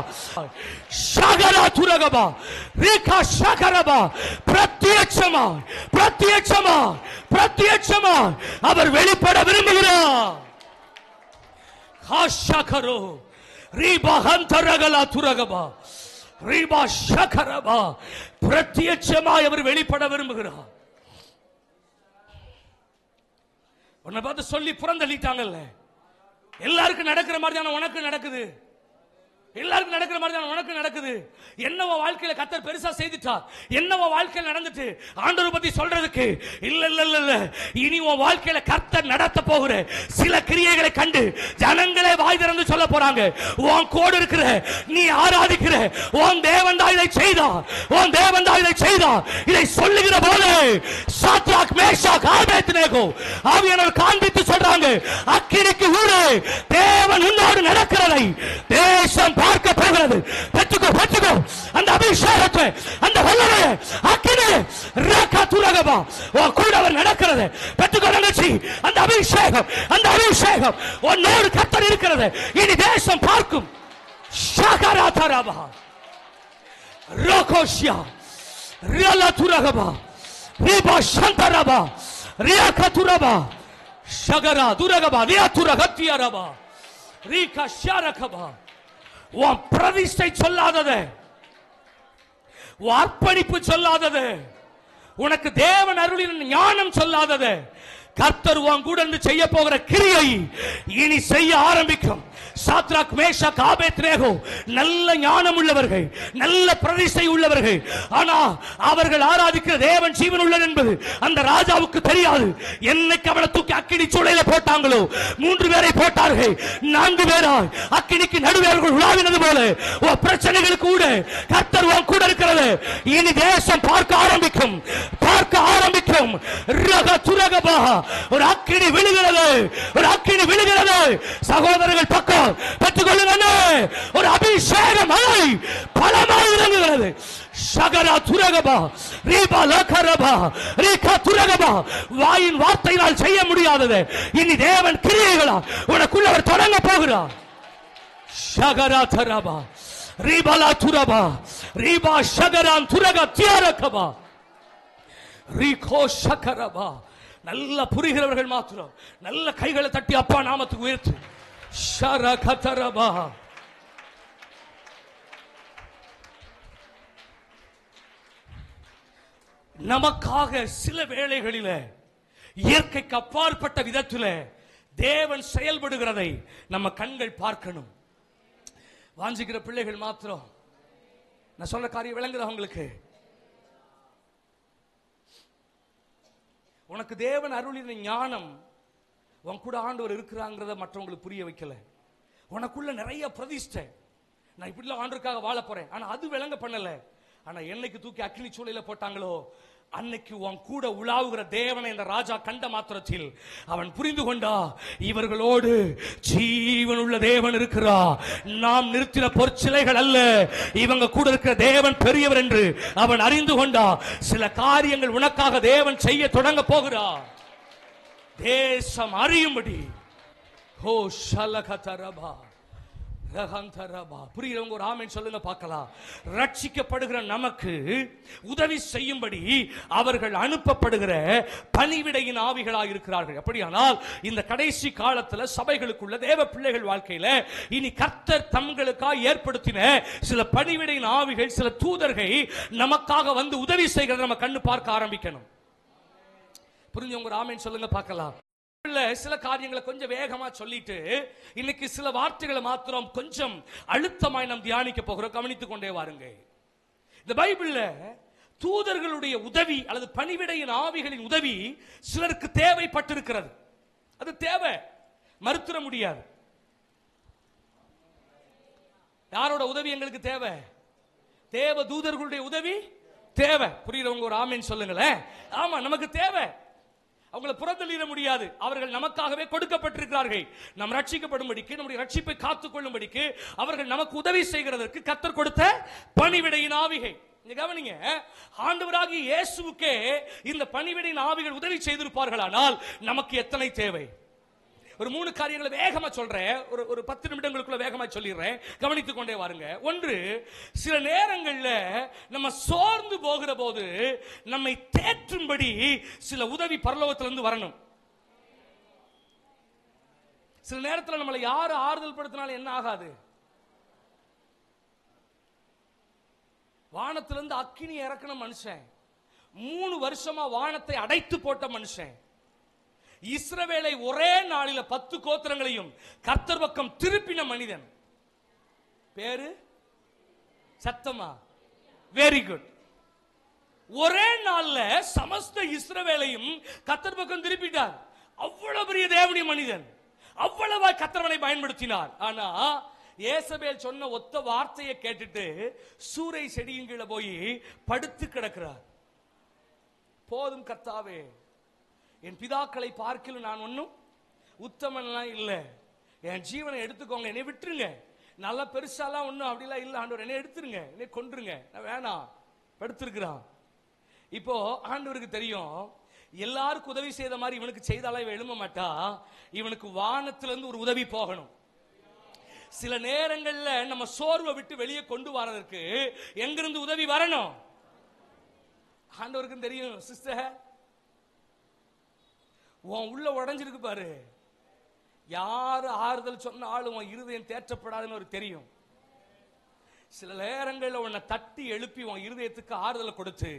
ஷகரா துரகபா, ரேகா ஷகரபா. பிரத்யட்சமா பிரத்யட்சமா பிரத்யட்சமா அவர் வெளிப்பட விரும்புகிறார். ஹாஷகரோ ரீபா ஹந்தரகலா துரகபா, ரீபா ஷகரபா. பிரத்யட்சமாய் அவர் வெளிப்பட விரும்புகிறார். உன்னை பார்த்து சொல்லி புறந்தள்ளிட்டாங்கல்ல. எல்லாருக்கும் நடக்கிற மாதிரி தானே உனக்கு நடக்குது. எல்லாருக்கும் நடக்கிற மாதிரி தான் உனக்கு நடக்குது. என்னவோ வாழ்க்கையில கர்த்தர் பெருசா செய்துட்டார், என்னவோ வாழ்க்கையில நடந்துட்டு ஆண்டவர் பத்தி சொல்றதுக்கு இல்ல இல்ல இல்ல இல்ல. இனி உன் வாழ்க்கையில கர்த்தர் நடத்த போகிற சில கிரியைகளை கண்டு ஜனங்களே வாய் திறந்து சொல்ல போறாங்க. உன் கூட இருக்கிற நீ ஆராதிக்கிற உன் தேவன் தான் இதை செய்தார், உன் தேவன் தான் இதை செய்தார். இதை சொல்லுகிற போது சாத்ராக் மேஷாக் ஆபேத்நேகோ ஆவியானவர் காண்பித்து சொல்றாங்க, அக்கினிக்கு ஊடு தேவன் உன்னோடு நடக்கிறதை தேசம் பார்க்க போகிறது. பெற்றுக்கோ பெற்றுக்கோ அந்த அபிஷேகத்தை, அந்த வல்லமையை, அக்கினி ரேகா துரகபா. உன் கூட அவர் நடக்கிறது பெற்றுக்கோ நினைச்சி. அந்த அபிஷேகம், அந்த அபிஷேகம் உன்னோடு கர்த்தர் இருக்கிறது இனி தேசம் பார்க்கும். ஷகரா தரபா ரோகோஷியா ரியலா துரகபா ரீபா சந்தரபா ரியாகா துரபா ஷகரா துரகபா ரியா துரகத்தியரபா ரீகா ஷரகபா. உன் பிரதிஷ்டை சொல்லாதது, உன் அர்ப்பணிப்பு சொல்லாதது, உனக்கு தேவன் அருளின் ஞானம் சொல்லாதது, கர்த்தர் உன் கூட இருந்து செய்ய போகிற கிரியை இனி செய்ய ஆரம்பிக்கும். சாத்ராக் மேஷாக் ஆபேத்நேகோ நல்ல ஞானம் உள்ளவர்கள், நல்ல பிரதிஷ்டை உள்ளவர்கள். ஆனா அவர்கள் ஆராதிக்கிற தேவன் ஜீவன் உள்ளது என்பது அந்த ராஜாவுக்கு தெரியாது. என்னைக்கு அவனை தூக்கி அக்கினி சூளையில போட்டாங்களோ 3 பேரை போட்டார்கள், 4 பேராய் அக்கினிக்கு நடுவே அவர்கள் உலாவினது போல பிரச்சனைகளுக்கு கூட கர்த்தர் உன் கூட இருக்கிறது. இனி தேசம் பார்க்க ஆரம்பிக்கும், பார்க்க ஆரம்பிக்கும். ரகதுரகபா. ஒரு அக்கினி விழுகிறது, ஒரு அக்கினி விழுகிறது. சகோதரர்கள் பக்கம் பெற்றுக்கொள்ளுங்க. ஒரு அபிஷேகம் மழை பலமாய் இறங்குகிறது. ஷகரா துரகபா ரீபா லகரபா ரீகா துரகபா. வாயின் வார்த்தையினால் செய்ய முடியாதது இனி தேவன் கிரியைகளா உனக்குள்ள அவர் தொடங்க போகிறார். ஷகரா தரபா ரீபலா துரபா ரீபா ஷகரான் துரக தியாரகபா ரீகோ ஷகரபா. நல்ல புரிகிறவர்கள் மாத்திரம் நல்ல கைகளை தட்டி அப்பா நாமத்துக்கு உயர்த்து. ஷரகதரபா. நமக்காக சில வேளைகளில இயற்கைக்கு அப்பாற்பட்ட விதத்தில் தேவன் செயல்படுகிறதை நம்ம கண்கள் பார்க்கணும். வாஞ்சிக்கிற பிள்ளைகள் மாத்திரம் நான் சொல்ற காரியம் விளங்குதா உங்களுக்கு? உனக்கு தேவன் அருளின ஞானம், உன் கூட ஆண்டவர் இருக்கிறாங்கிறத மற்றவங்களுக்கு புரிய வைக்கல. உனக்குள்ள நிறைய பிரதிஷ்டை, நான் இப்படிலாம் ஆண்டவருக்காக வாழ போறேன், ஆனா அது விளங்க பண்ணல. ஆனா என்னைக்கு தூக்கி அக்கினி சூளையில போட்டாங்களோ அன்னைக்கு உன் கூட உலாவுகிற தேவனை இந்த ராஜா கண்ட மாத்திரத்தில் அவன் புரிந்து கொண்டா, இவர்களோடு ஜீவனுள்ள தேவன் இருக்கிறா. நாம் நிறுத்தின பொற்சிலைகள் அல்ல, இவங்க கூட இருக்கிற தேவன் பெரியவர் என்று அவன் அறிந்து கொண்டா. சில காரியங்கள் உனக்காக தேவன் செய்ய தொடங்க போகிறார். தேசம் அறியும்படி. ஹோ ஷலகதரபா ரஹந்தரபா. புரியுறவங்க ஒரு ஆமென் சொல்லுங்க பார்க்கலாம். ரட்சிக்கப்படுகிற நமக்கு உதவி செய்யும்படி அவர்கள் அனுப்பப்படுகிற பணிவிடையின் ஆவிகளாக இருக்கிறார்கள். அப்படியானால் இந்த கடைசி காலத்தில் சபைகளுக்குள்ள தேவ பிள்ளைகள் வாழ்க்கையில இனி கர்த்தர் தங்களுக்காக ஏற்படுத்தின சில பணிவிடையின் ஆவிகள், சில தூதர்கள் நமக்காக வந்து உதவி செய்கிறத நம்ம கண்ணு பார்க்க ஆரம்பிக்கணும். புரிஞ்சவங்க ஒரு ஆமென் சொல்லுங்க பார்க்கலாம். சில காரியங்களை கொஞ்சம் வேகமா சொல்லிட்டு இன்னைக்கு சில வார்த்தைகளை மாத்திரம் கொஞ்சம் அழுத்தமாய் நாம் தியானிக்க போகிறோம். கவனித்துக் கொண்டே வாருங்க. இந்த பைபிள்ல தூதர்களுடைய உதவி அல்லது பணிவிடையின் ஆவிகளின் உதவி சிலருக்கு தேவைப்பட்டிருக்கிறது. அது தேவை, மறுத்துற முடியாது. யாரோட உதவி எங்களுக்கு தேவை? தேவ தூதர்களுடைய உதவி தேவை. புரியுறவங்க ஒரு ஆமேன் சொல்லுங்களேன். ஆமா, நமக்கு தேவை. அவங்களை புறந்தள்ளிட முடியாது. அவர்கள் நமக்காகவே கொடுக்கப்பட்டிருக்கிறார்கள். நாம் ரட்சிக்கப்படும்படிக்கு, நம்முடைய ரட்சிப்பை காத்துக் கொள்ளும்படிக்கு அவர்கள் நமக்கு உதவி செய்கிறதற்கு கர்த்தர் கொடுத்த பணிவிடையின் ஆவிகள். கவனிங்க, ஆண்டவராகிய இயேசுவுக்கே இந்த பணிவிடையின் ஆவிகள் உதவி செய்திருப்பார்களானால் நமக்கு எத்தனை தேவை? ஒரு 3 காரியங்களை வேகமா சொல்றேன். ஒரு 10 நிமிடங்களுக்குள்ள வேகமா சொல்லிடுறேன், கவனித்துக் கொண்டே வாருங்க. ஒன்று, சில நேரங்கள்ல நம்ம சோர்ந்து போகிற போது நம்மை தேற்றும்படி சில உதவி பரலோகத்திலிருந்து வரணும். சில நேரத்தில் நம்மளை யாரு ஆறுதல் படுத்தினாலும் என்ன ஆகாது? வானத்திலிருந்து அக்கினி இறக்கின மனுஷன், 3 வருஷமா வானத்தை அடைத்து போட்ட மனுஷன், இஸ்ரவேலை ஒரே நாளில 10 கோத்திரங்களையும் கர்த்தர் பக்கம் திருப்பின மனிதன் பேரு சத்தமா? Very good. ஒரே நாள்ல சமஸ்த இஸ்ரவேலையும் கர்த்தர் பக்கம் திருப்பிட்டார். அவ்வளவு பெரிய தேவனுடைய மனிதன், அவ்வளவா கர்த்தரவனை பயன்படுத்தினார். ஆனா ஏசபேல் சொன்ன ஒத்த வார்த்தையை கேட்டுட்டு சூரை செடியின் கீழே போய் படுத்து கிடக்கிறார். போதும் கர்த்தாவே, என் பிதாக்களை பார்க்கல நான் ஒன்னும் உத்தமன்லாம் இல்லை, என் ஜீவனை எடுத்துக்கோங்க, என்னை விட்டுருங்க, நல்லா பெருசாலாம் ஒன்றும் அப்படிலாம் இல்லை ஆண்டவர், என்னை எடுத்துருங்க, என்னை கொன்றுங்க, நான் வேணாம், படுத்திருக்கிறான். இப்போ ஆண்டவருக்கு தெரியும், எல்லாருக்கும் உதவி செய்த மாதிரி இவனுக்கு செய்தாலும் இவன் எழும்ப மாட்டா, இவனுக்கு வானத்திலிருந்து ஒரு உதவி போகணும். சில நேரங்கள்ல நம்ம சோர்வை விட்டு வெளியே கொண்டு வரதற்கு எங்கிருந்து உதவி வரணும்? ஆண்டவருக்கும் தெரியும். சிஸ்டர், உன் உள்ள உடைஞ்சிருக்கு பாரு, யாரு ஆறுதல் சொன்னாலும் உன் இருதயம் தேற்றப்படாதுன்னு ஒரு தெரியும். சில நேரங்களில் உன்னை தட்டி எழுப்பி உன் இருதயத்துக்கு ஆறுதலை கொடுத்து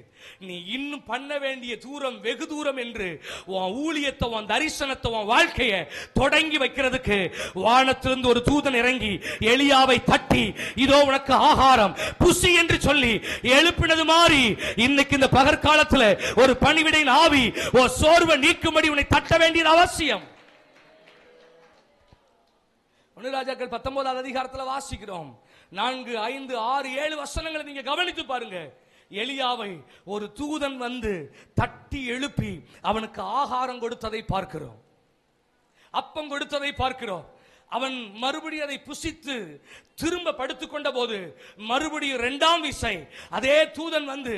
நீ இன்னும் பண்ண வேண்டிய தூரம் வெகு தூரம் என்று உன் ஊழியத்தை, உன் தரிசனத்தை, உன் வாழ்க்கையை தொடங்கி வைக்கிறதுக்கு வானத்திலிருந்து ஒரு தூதன் இறங்கி எலியாவை தட்டி, இதோ உனக்கு ஆகாரம் புசி என்று சொல்லி எழுப்பினது மாதிரி இன்னைக்கு இந்த பகற்காலத்தில் ஒரு பணிவிடையின் ஆவி ஒரு சோர்வை நீக்கும்படி உன்னை தட்ட வேண்டியது அவசியம். 1 ராஜாக்கள் 19வது அதிகாரத்தில் வாசிக்கிறோம். 4, 5, 6, 7 வசனங்களை நீங்க கவனித்து பாருங்க. எலியாவை ஒரு தூதன் வந்து தட்டி எழுப்பி அவனுக்கு ஆகாரம் கொடுத்ததை பார்க்கிறோம், அப்பம் கொடுத்ததை பார்க்கிறோம். அவன் மறுபடியும் அதை புசித்து திரும்ப படுத்துக்கொண்ட போது மறுபடியும் 2ஆம் விசை அதே தூதன் வந்து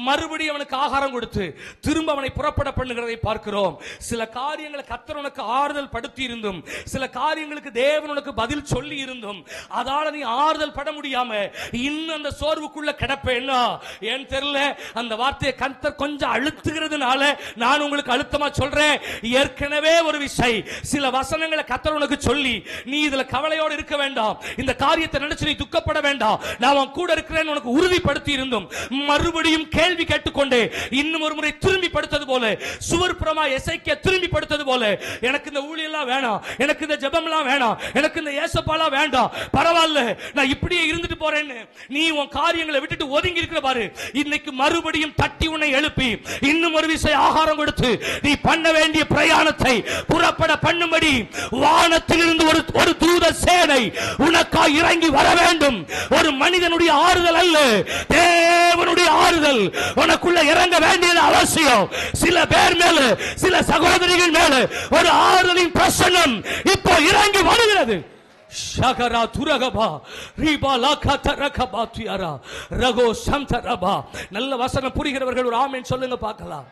மறுபடியும் அவனுக்கு ஆகாரம் கொடுத்து திரும்ப அவனை புறப்பட பண்ணுகிறதை பார்க்கிறோம். சில காரியங்களை கர்த்தர் உனக்கு ஆறுதல் படுத்தி இருந்தும், சில காரியங்களுக்கு தேவன் உனக்கு பதில் சொல்லி இருந்தும், அதால நீ ஆறுதல் பட முடியாம இன்னும் அந்த சோர்வுக்குள்ள கிடப்பேன்னா ஏன் தெரியல. அந்த வார்த்தையை கர்த்தர் கொஞ்சம் அழுத்துகிறதுனால நான் உங்களுக்கு அழுத்தமா சொல்றேன். ஏற்கனவே ஒரு விசை சில வசனங்களை கர்த்தர் உனக்கு சொல்லி நீ இதுல கவலையோடு இருக்க வேண்டாம், இந்த காரியத்தை நினைச்சு நீ துக்கப்பட வேண்டாம், நான் உன் கூட இருக்கிறேன் உனக்கு உறுதிப்படுத்தி இருந்தும் மறுபடியும் கேள்வி கேட்டுக்கொண்டே இன்னும் ஒரு முறை திரும்பி படுத்தது போல, சுவர்புறமா எசேக்கியா திரும்பி படுத்தது போல, எனக்கு இந்த ஊழியெல்லாம் வேணாம், எனக்கு இந்த ஜெபம்லாம் வேணாம், எனக்கு இந்த ஏசப்பாலாம் வேண்டாம், பரவாயில்ல நான் இப்படியே இருந்துட்டு போறேன்னு நீ உன் காரியங்களை விட்டுட்டு ஒதுங்கி இருக்கிற பாரு, இன்னைக்கு மறுபடியும் தட்டி உன்னை எழுப்பி இன்னும் ஒரு விசை ஆகாரம் கொடுத்து நீ பண்ண வேண்டிய பிரயாணத்தை புறப்பட பண்ணும்படி வானத்திலிருந்து ஒரு தூத சேனை உனக்காய் இறங்கி வர வேண்டும். ஒரு மனிதனுடைய ஆறுதல் அல்ல, தேவனுடைய ஆறுதல் உனக்குள்ள இறங்க வேண்டியது அவசியம். சில பேர் மேல, சில சகோதரிகள் மேல ஒரு ஆறுதலின் பிரசன்னம் இப்போ இறங்கி வருகிறது. ஷகரா துரகபா ரீபா லாகா தரகபா தியாரா ரகோ சந்தரபா. நல்ல வசனம் புரிகிறவர்கள் ஒரு ஆமென் சொல்லுங்க பார்க்கலாம்.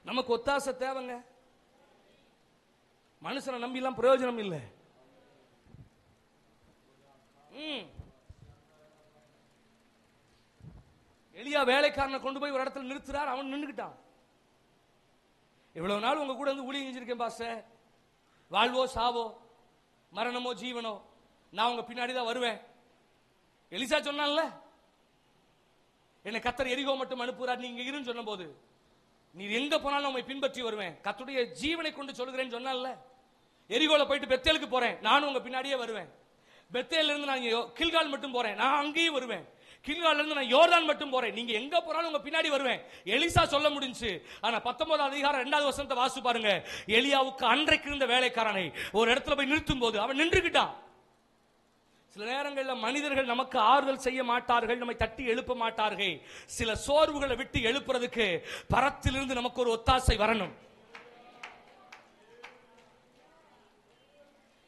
நமக்கு ஒத்தாசை தேவைங்க. மனுஷனை நம்பிலாம் பிரயோஜனம் இல்லை. எலியா வேலைக்காரனை கொண்டு போய் ஒரு இடத்துல நிறுத்துறார், அவன் நின்றுக்கிட்டான். இவ்வளவு நாள் உங்க கூட வந்து ஊழியம் செஞ்சிருக்கேன் பாஸ்டர், வாழ்வோ சாவோ, மரணமோ ஜீவனோ, நான் உங்க பின்னாடி தான் வருவேன். எலிசா சொன்னான்ல, என்னை கர்த்தர் எரிகோ மட்டும் அனுப்புறார், நீங்க இருன்னு சொன்ன போது நீ எங்க போனாலும் உண்மை பின்பற்றி வருவேன், கர்த்தருடைய ஜீவனை கொண்டு சொல்கிறேன்னு சொன்னான்ல. எரிகோல போயிட்டு பெத்தேலுக்கு போறேன், நானும் உங்க பின்னாடியே வருவேன். பெத்தேல இருந்து நான் கில்கால் மட்டும் போறேன், நான் அங்கேயும் வருவேன். கில்கால்ல இருந்து நான் யோர்தான் மட்டும் போறேன், நீங்க எங்க போனாலும் உங்க பின்னாடி வருவேன். எலிசா சொல்ல முடிஞ்சு. ஆனா 19வது அதிகாரம் 2வது வசனத்தை வாசி பாருங்க. எலியாவுக்கு அன்றைக்கு இருந்த வேலைக்காரனை ஒரு இடத்துல போய் நிறுத்தும் போது அவன் நின்றுகிட்டான். சில நேரங்களில் மனிதர்கள் நமக்கு ஆறுதல் செய்ய மாட்டார்கள், நம்மை தட்டி எழுப்ப மாட்டார்கள். சில சோர்வுகளை விட்டு எழுப்புறதுக்கு பரத்திலிருந்து நமக்கு ஒரு ஒத்தாசை வரணும்.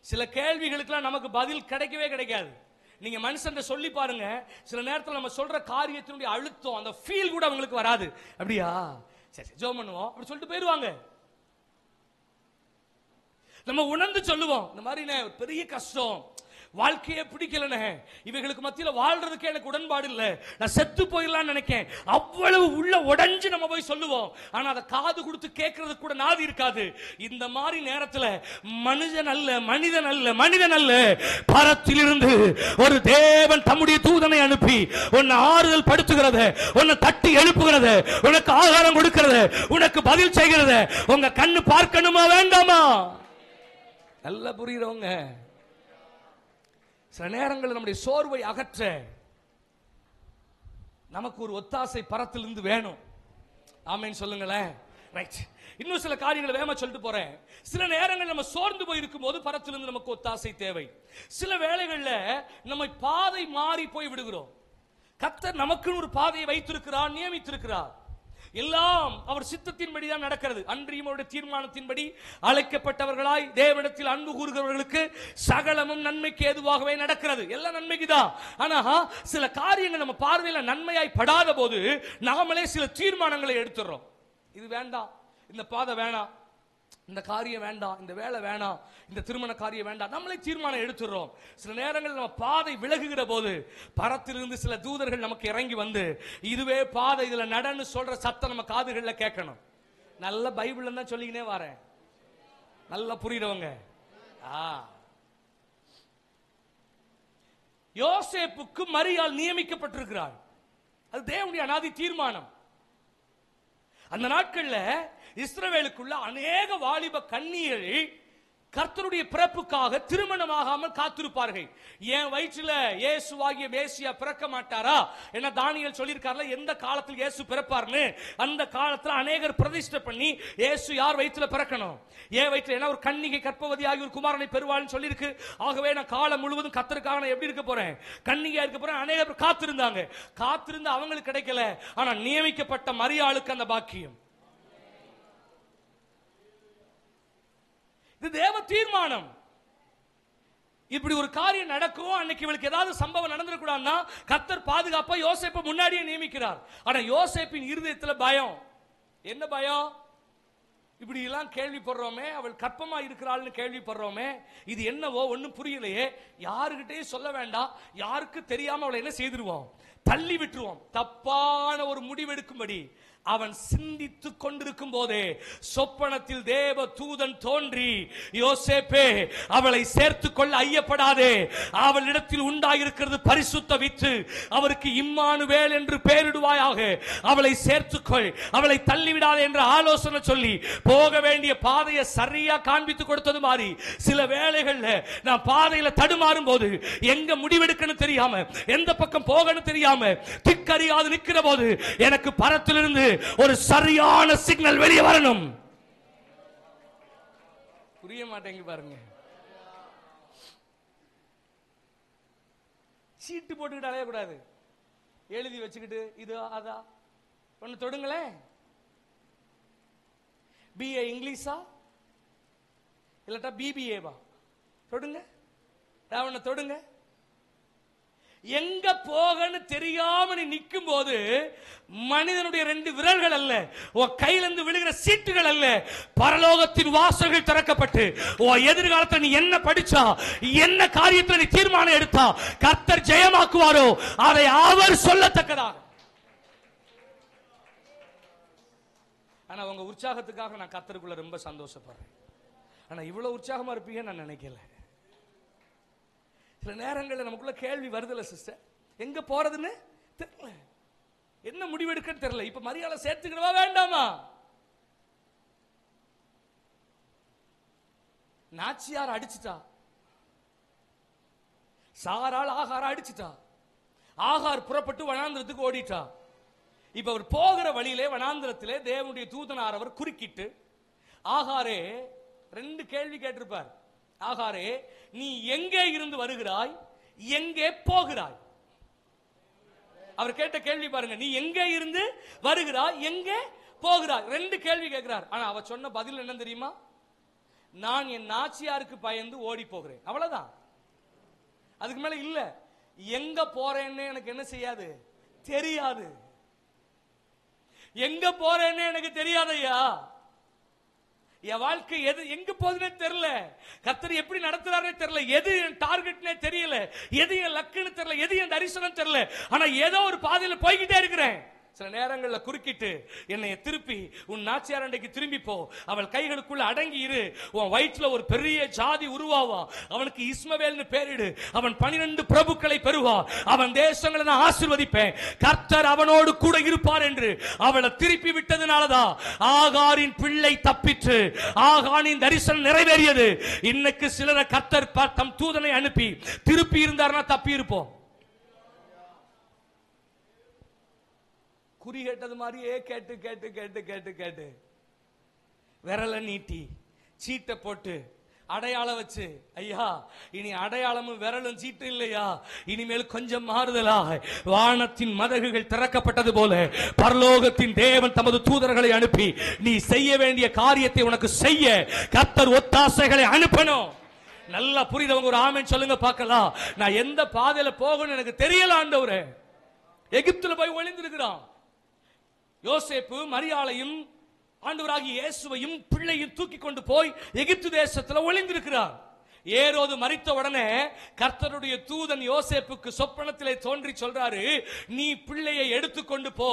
சில கேள்விகளுக்கெல்லாம் நமக்கு பதில் கிடைக்கவே கிடைக்காது. நீங்க மனுஷன் சொல்லி பாருங்க, சில நேரத்தில் நம்ம சொல்ற காரியத்தினுடைய அழுத்தம், அந்த ஃபீல் கூட அவங்களுக்கு வராது. அப்படியா, சரி ஜெபம் பண்ணுவோம் அப்படி சொல்லிட்டு போயிருவாங்க. நம்ம உணர்ந்து சொல்லுவோம், இந்த மாதிரி பெரிய கஷ்டம், வாழ்க்கையே பிடிக்கலனே, இவைகளுக்கு மத்தியில் வாழ்றதுக்கு எனக்கு உடன்பாடு இல்லை, நான் செத்து போயிடலாம்னு நினைக்கேன். அவ்வளவு உள்ள உடைஞ்சு நம்ம போய் சொல்லுவோம். ஆனா அதை காது கொடுத்து கேட்கறதுக்கு கூட நாதி இருக்காது. இந்த மாதிரி நேரத்தில் மனிதன் அல்ல பரத்திலிருந்து ஒரு தேவன் தம்முடைய தூதனை அனுப்பி உன்னை ஆறுதல் படுத்துகிறத, உன்னை தட்டி எழுப்புகிறத, உனக்கு ஆகாரம் கொடுக்கிறத, உனக்கு பதில் செய்கிறத உங்க கண்ணு பார்க்கணுமா வேண்டாமா? நல்லா புரியுறவங்க. சில நேரங்களில் நம்முடைய சோர்வை அகற்ற நமக்கு ஒரு ஒத்தாசை பரத்திலிருந்து வேணும். ஆமென் சொல்லுங்களேன். ரைட், இன்னும் சில காரியங்களை வேகமா சொல்லிட்டு போறேன். சில நேரங்கள் நம்ம சோர்ந்து போய் இருக்கும் போது பரத்திலிருந்து நமக்கு ஒத்தாசை தேவை. சில வேளைகள்ல நம்ம பாதை மாறி போய் விடுகிறோம். கர்த்தர் நமக்குன்னு ஒரு பாதையை வைத்திருக்கிறார், நியமித்திருக்கிறார். எல்லாம் அவர் சித்தத்தின்படி தான் நடக்கிறது. அன்றியும் அவருடைய தீர்மானத்தின்படி அழைக்கப்பட்டவர்களாய் தேவனிடத்தில் அன்பு கூறுகிறவர்களுக்கு சகலமும் நன்மைக்கு ஏதுவாகவே நடக்கிறது. எல்லாம் நன்மைக்கு தான். ஆனா சில காரியங்கள் நம்ம பார்வையில் நன்மையாய் படாத போது நாமளே சில தீர்மானங்களை எடுத்துறோம். இது வேண்டாம், இந்த பாதை வேணாம், இந்த காரியம் வேண்டாம், இந்த வேலை வேணாம், இந்த திருமண காரியம் வேண்டாம், நம்மளே தீர்மானம் எடுத்துறோம். சில நேரங்களில் நம்ம பாதை விலகுகிற போது பரத்திலிருந்து சில தூதர்கள் நமக்கு இறங்கி வந்து இதுவே பாதை, இதுல நடன்னு சொல்ற சத்தம் நம்ம காதுகள்ல கேட்கணும். நல்ல பைபிள்ல தான் சொல்லிக்கினே வரேன், நல்லா புரியுறவங்க. யோசேப்புக்கு மரியாள் நியமிக்கப்பட்டிருக்கிறாள். அது தேவனுடைய அநாதி தீர்மானம். அந்த நாட்கள்ல இஸ்ரவேலுக்குள்ள அநேக வாலிப கன்னியர்கள் கர்த்தருடைய பிறப்புக்காக திருமணமாகாமல் காத்திருப்பார்கள். என் வயிற்றில இயேசுவாகிய மேசியா பிறக்க மாட்டாரா? என்ன தானியேல் சொல்லியிருக்காருல, எந்த காலத்தில் இயேசு பிறப்பார்னு. அந்த காலத்துல அநேகர் பிரதிஷ்டை பண்ணி இயேசு யார் வயிற்றில பிறக்கணும், என் வயிற்றில, ஏன்னா ஒரு கன்னிகை கர்ப்பவதியாகி ஒரு குமாரனை பெறுவாள்னு சொல்லியிருக்கு. ஆகவே நான் காலம் முழுவதும் கர்த்தருக்காக நான் எப்படி இருக்க போறேன், கன்னிகையா இருக்க போறேன். அநேகர் காத்திருந்தாங்க. காத்திருந்து அவங்களுக்கு கிடைக்கல. ஆனா நியமிக்கப்பட்ட மரியாளுக்கு அந்த பாக்கியம். இது தேவ தீர்மானம். இப்படி ஒரு காரியம் நடக்கும். அன்னைக்கு இவளுக்கு ஏதாவது சம்பவம் நடந்துடக்கூடாதுன்னா கர்த்தர் பாதுகாப்பா யோசேப்பை முன்னாடியே நியமிக்கிறார். ஆனா யோசேப்பின் இருதயத்தில் பயம். என்ன பயம்? இப்படி எல்லாம் கேள்விப்படுறோமே, அவள் கற்பமா இருக்கிறாள்னு கேள்விப்படுறோமே, இது என்னவோ ஒன்னும் புரியலையே, யாருகிட்டையும் சொல்ல வேண்டாம், யாருக்கு தெரியாம அவளை என்ன செய்திருவோம், தள்ளி விட்டுருவோம். தப்பான ஒரு முடிவெடுக்கும்படி அவன் சிந்தித்துக் கொண்டிருக்கும் போதே சொப்பனத்தில் தேவ தூதன் தோன்றி, யோசேப்பே அவளை சேர்த்துக் கொள்ள ஐயப்படாதே, அவளிடத்தில் உண்டாயிருக்கிறது பரிசுத்த வித்து, அவருக்கு இம்மானுவேல் என்று பெயரிடுவாயாக, அவளை சேர்த்துக்கொள், அவளை தள்ளிவிடாதே என்ற ஆலோசனை சொல்லி போக வேண்டிய பாதையை சரியா காண்பித்து கொடுத்தது மாதிரி சில வேளைகள்ல நான் பாதையில தடுமாறும் போது, எங்க முடிவெடுக்கணும் தெரியாம, எந்த பக்கம் போகணும் தெரியாம திக்கறியாது நிற்கிற போது எனக்கு பரத்திலிருந்து ஒரு சரியான சிக்னல் வெளியே வரணும். புரிய மாட்டேங்க பாருங்க. சீட்டு போட்டுக்கிட்டு அலையக்கூடாது, எழுதி வச்சுக்கிட்டு இது அதா ஒன்னு தொடுங்களேன். பிஏ இங்கிலீஷா இல்லட்டா பிபிஏவா தொடுங்க, ஒன்னு தொடுங்க. எங்க போகன்னு தெரியாம நீ நிற்கும் போது மனிதனுடைய 2 விரல்கள் அல்ல, உன் கையிலிருந்து விழுகிற சீட்டுகள் அல்ல, பரலோகத்தின் வாசல்கள் திறக்கப்பட்டு உன் எதிர்காலத்தில் நீ என்ன படிச்சா, என்ன காரியத்தில் நீ தீர்மானம் எடுத்தா கர்த்தர் ஜெயமாக்குவாரோ அதை அவர் சொல்லத்தக்கதாக. ஆனா உங்க உற்சாகத்துக்காக நான் கர்த்தருக்குள்ள ரொம்ப சந்தோஷப்படுறேன். ஆனா இவ்வளவு உற்சாகமா இருப்பீங்கன்னு நான் நினைக்கல. சில நேரங்களில் நமக்குள்ள கேள்வி வருதுல்ல சிஸ்டர், எங்க போறதுன்னு தெரியல, என்ன முடிவெடுக்கன்னு தெரியல. இப்ப மரியாதை சேர்த்துக்கிறவா வேண்டாமா? நாச்சியார் அடிச்சுட்டா, சாரால் ஆகார அடிச்சுட்டா, ஆகார் புறப்பட்டு வனாந்திரத்துக்கு ஓடிட்டா. இப்ப அவர் போகிற வழியிலே வனாந்திரத்திலே தேவனுடைய தூதனார் அவர் குறுக்கிட்டு, ஆகாரே 2 கேள்வி கேட்டிருப்பார். ஆகாரே, நீ எங்கே இருந்து வருகிறாய், எங்கே போகிறாய்? அவர் கேட்ட கேள்வி பாருங்க, நீ எங்கே இருந்து வருகிறாய், எங்கே போகிறாய்? 2 கேள்வி கேட்கிறார். ஆனா அவ சொன்ன பதில் என்ன தெரியுமா? நான் என் நாச்சியாருக்கு பயந்து ஓடி போகிறேன். அவ்வளவுதான், அதுக்கு மேல இல்ல. எங்க போறேன்னு எனக்கு என்ன செய்யாது, தெரியாது. எங்க போறேன்னு எனக்கு தெரியாதையா. என் வாழ்க்கை எது எங்க போகுதுன்னே தெரியல, கர்த்தர் எப்படி நடத்துறாருன்னே தெரியல, எது என் டார்கெட்னே தெரியல, எது என் லக்குன்னு தெரியல, எது என் தரிசனம் தெரியல. ஆனா ஏதோ ஒரு பாதையில போய்கிட்டே இருக்கிறேன். சில நேரங்களில் குறுக்கிட்டு என்னை திருப்பி, உன் நாச்சியார் அண்டைக்கு திரும்பி போ, அவள் கைகளுக்குள்ள அடங்கி இரு, உன் வயிற்றுல ஒரு பெரிய ஜாதி உருவாவா, அவனுக்கு இஸ்மவேல்னு பேரிடு, அவன் 12 பிரபுக்களை பெறுவான், அவன் தேசங்களை நான் ஆசீர்வதிப்பேன், கர்த்தர் அவனோடு கூட இருப்பார் என்று அவளை திருப்பி விட்டதுனாலதான் ஆகாரின் பிள்ளை தப்பிற்று, ஆகானின் தரிசனம் நிறைவேறியது. இன்னைக்கு சிலரை கர்த்தர் தம் தூதனை அனுப்பி திருப்பி இருந்தார்னா தப்பி இருப்போம். குறி கேட்டது மாதிரியே கேட்டு கேட்டு கேட்டு கேட்டு கேட்டு விரலை நீட்டி சீட்டை போட்டு அடையாளம் வச்சு, ஐயா இனி அடையாளமும் விரலும் சீட்டு இல்லையா, இனிமேல் கொஞ்சம் மாறுதலா, வானத்தின் மதகுகள் திறக்கப்பட்டது போல பரலோகத்தின் தேவன் தமது தூதர்களை அனுப்பி நீ செய்ய வேண்டிய காரியத்தை உனக்கு செய்ய கர்த்தர் ஒத்தாசைகளை அனுப்பணும். நல்லா புரிதவங்க ஒரு ஆமென் சொல்லுங்க பார்க்கலாம். நான் எந்த பாதையில போகணும் எனக்கு தெரியல ஆண்டவரே. எகிப்துல போய் ஒளிந்திருக்கிறான். யோசேப்பு மரியாளையும் ஆண்டவராகிய இயேசுவையும் பிள்ளையும் தூக்கி கொண்டு போய் எகிப்து தேசத்தில் ஒளிந்திருக்கிறார். ஏரோது மரித்த உடனே கர்த்தருடைய தூதன் யோசேப்புக்கு சொப்பனத்திலே தோன்றி சொல்றாரு, நீ பிள்ளையை எடுத்துக்கொண்டு போ,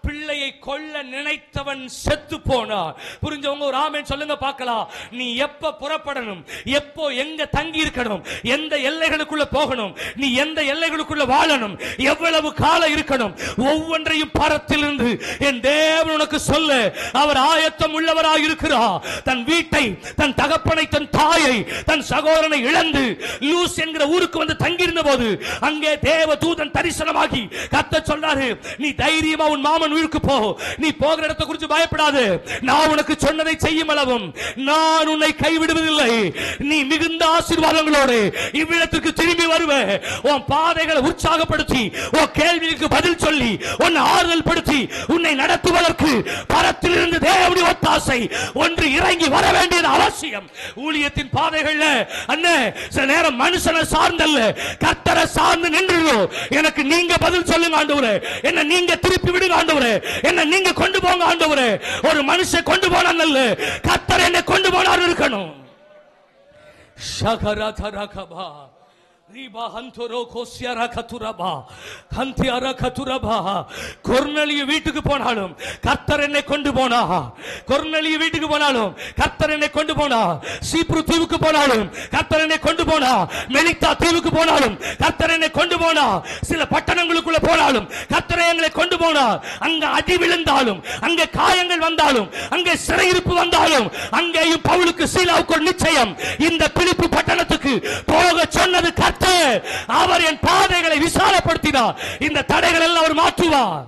பிள்ளையை கொல்ல நினைத்தவன் செத்து போனார். புரிஞ்சவங்க ஒரு ஆமென் சொல்லுங்க பார்க்கலாம். நீ எப்ப புறப்படணும், எப்போ எங்க தங்கி இருக்கணும், எந்த எல்லைகளுக்குள்ள போகணும், நீ எந்த எல்லைகளுக்குள்ள வாழணும், எவ்வளவு காலம் இருக்கணும், ஒவ்வொன்றையும் பரத்திலிருந்து என் தேவன் உனக்கு சொல்ல அவர் ஆயத்தம் உள்ளவராக இருக்கிறார். தன் வீட்டை, தன் தகப்பனை, தன் தாயை, தன் சகோதரனை இழந்து லூஸ் என்கிற ஊருக்கு வந்து தங்கியிருந்த போது அங்கே தேவ தூதன் தரிசனமாகி கர்த்தர் சொல்றாரு, நீ தைரியமா உன் மாமன் ஊருக்கு போ, நீ போகிற இடத்தை குறித்து பயப்படாது, நான் உனக்கு சொன்னதை செய்யும் அளவும் நான் உன்னை கைவிடுவதில்லை, நீ மிகுந்த ஆசீர்வாதங்களோடு இவ்விடத்திற்கு திரும்பி வருவே, உன் பாதைகளை உற்சாகப்படுத்தி உன் கேள்விக்கு பதில் சொல்லி உன்னை ஆறுதல் படுத்தி உன்னை நடத்துவதற்கு பரத்திலிருந்து தேவனுடைய ஒத்தாசை ஒன்று இறங்கி வர வேண்டியது அவசியம். ஊழியத்தின் பாதைகள்ல அண்ணே சில நேரம் மனுஷனை சார்ந்தல்ல கர்த்தரை சார்ந்து நின்றுடும். எனக்கு நீங்க பதில் சொல்லுங்க ஆண்டவரே, என்ன நீங்க திருப்பி விடுங்க ஆண்டவரே, என்ன நீங்க கொண்டு போங்க ஆண்டவரே. ஒரு மனுஷன் கொண்டு போனான், கர்த்தர் என்னை கொண்டு போனார் இருக்கணும். ஷகரதரகபா ரிபா ஹந்தரோ கோசியரா கதுரபா ஹந்தியரா கதுரபா. கொர்நேலிய வீட்டுக்கு போனாலும் கர்த்தர் என்னை கொண்டு போனா, கொர்நேலிய வீட்டுக்கு போனாலும் கர்த்தர் என்னை கொண்டு போனா, சீப்ரு தீவுக்கு போனாலும் கர்த்தர் என்னை கொண்டு போனா, மெலித்தா தீவுக்கு போனாலும் கர்த்தர் என்னை கொண்டு போனா, சில பட்டணங்களுக்குள்ள போனாலும் கர்த்தர் எங்களை கொண்டு போனா. அங்க அடி விழுந்தாலும், அங்க காயங்கள் வந்தாலும், அங்க சிறையிருப்பு வந்தாலும், அங்கேயும் பவுலுக்கு சீலாவுக்கு ஒரு நிச்சயம், இந்த பிலிப்பு பட்டணத்துக்கு போக சொன்னது கர்த்தர். அவர் என் பாதைகளை விசாலப்படுத்தினார், இந்த தடைகள் எல்லாம் அவர் மாற்றுவார்.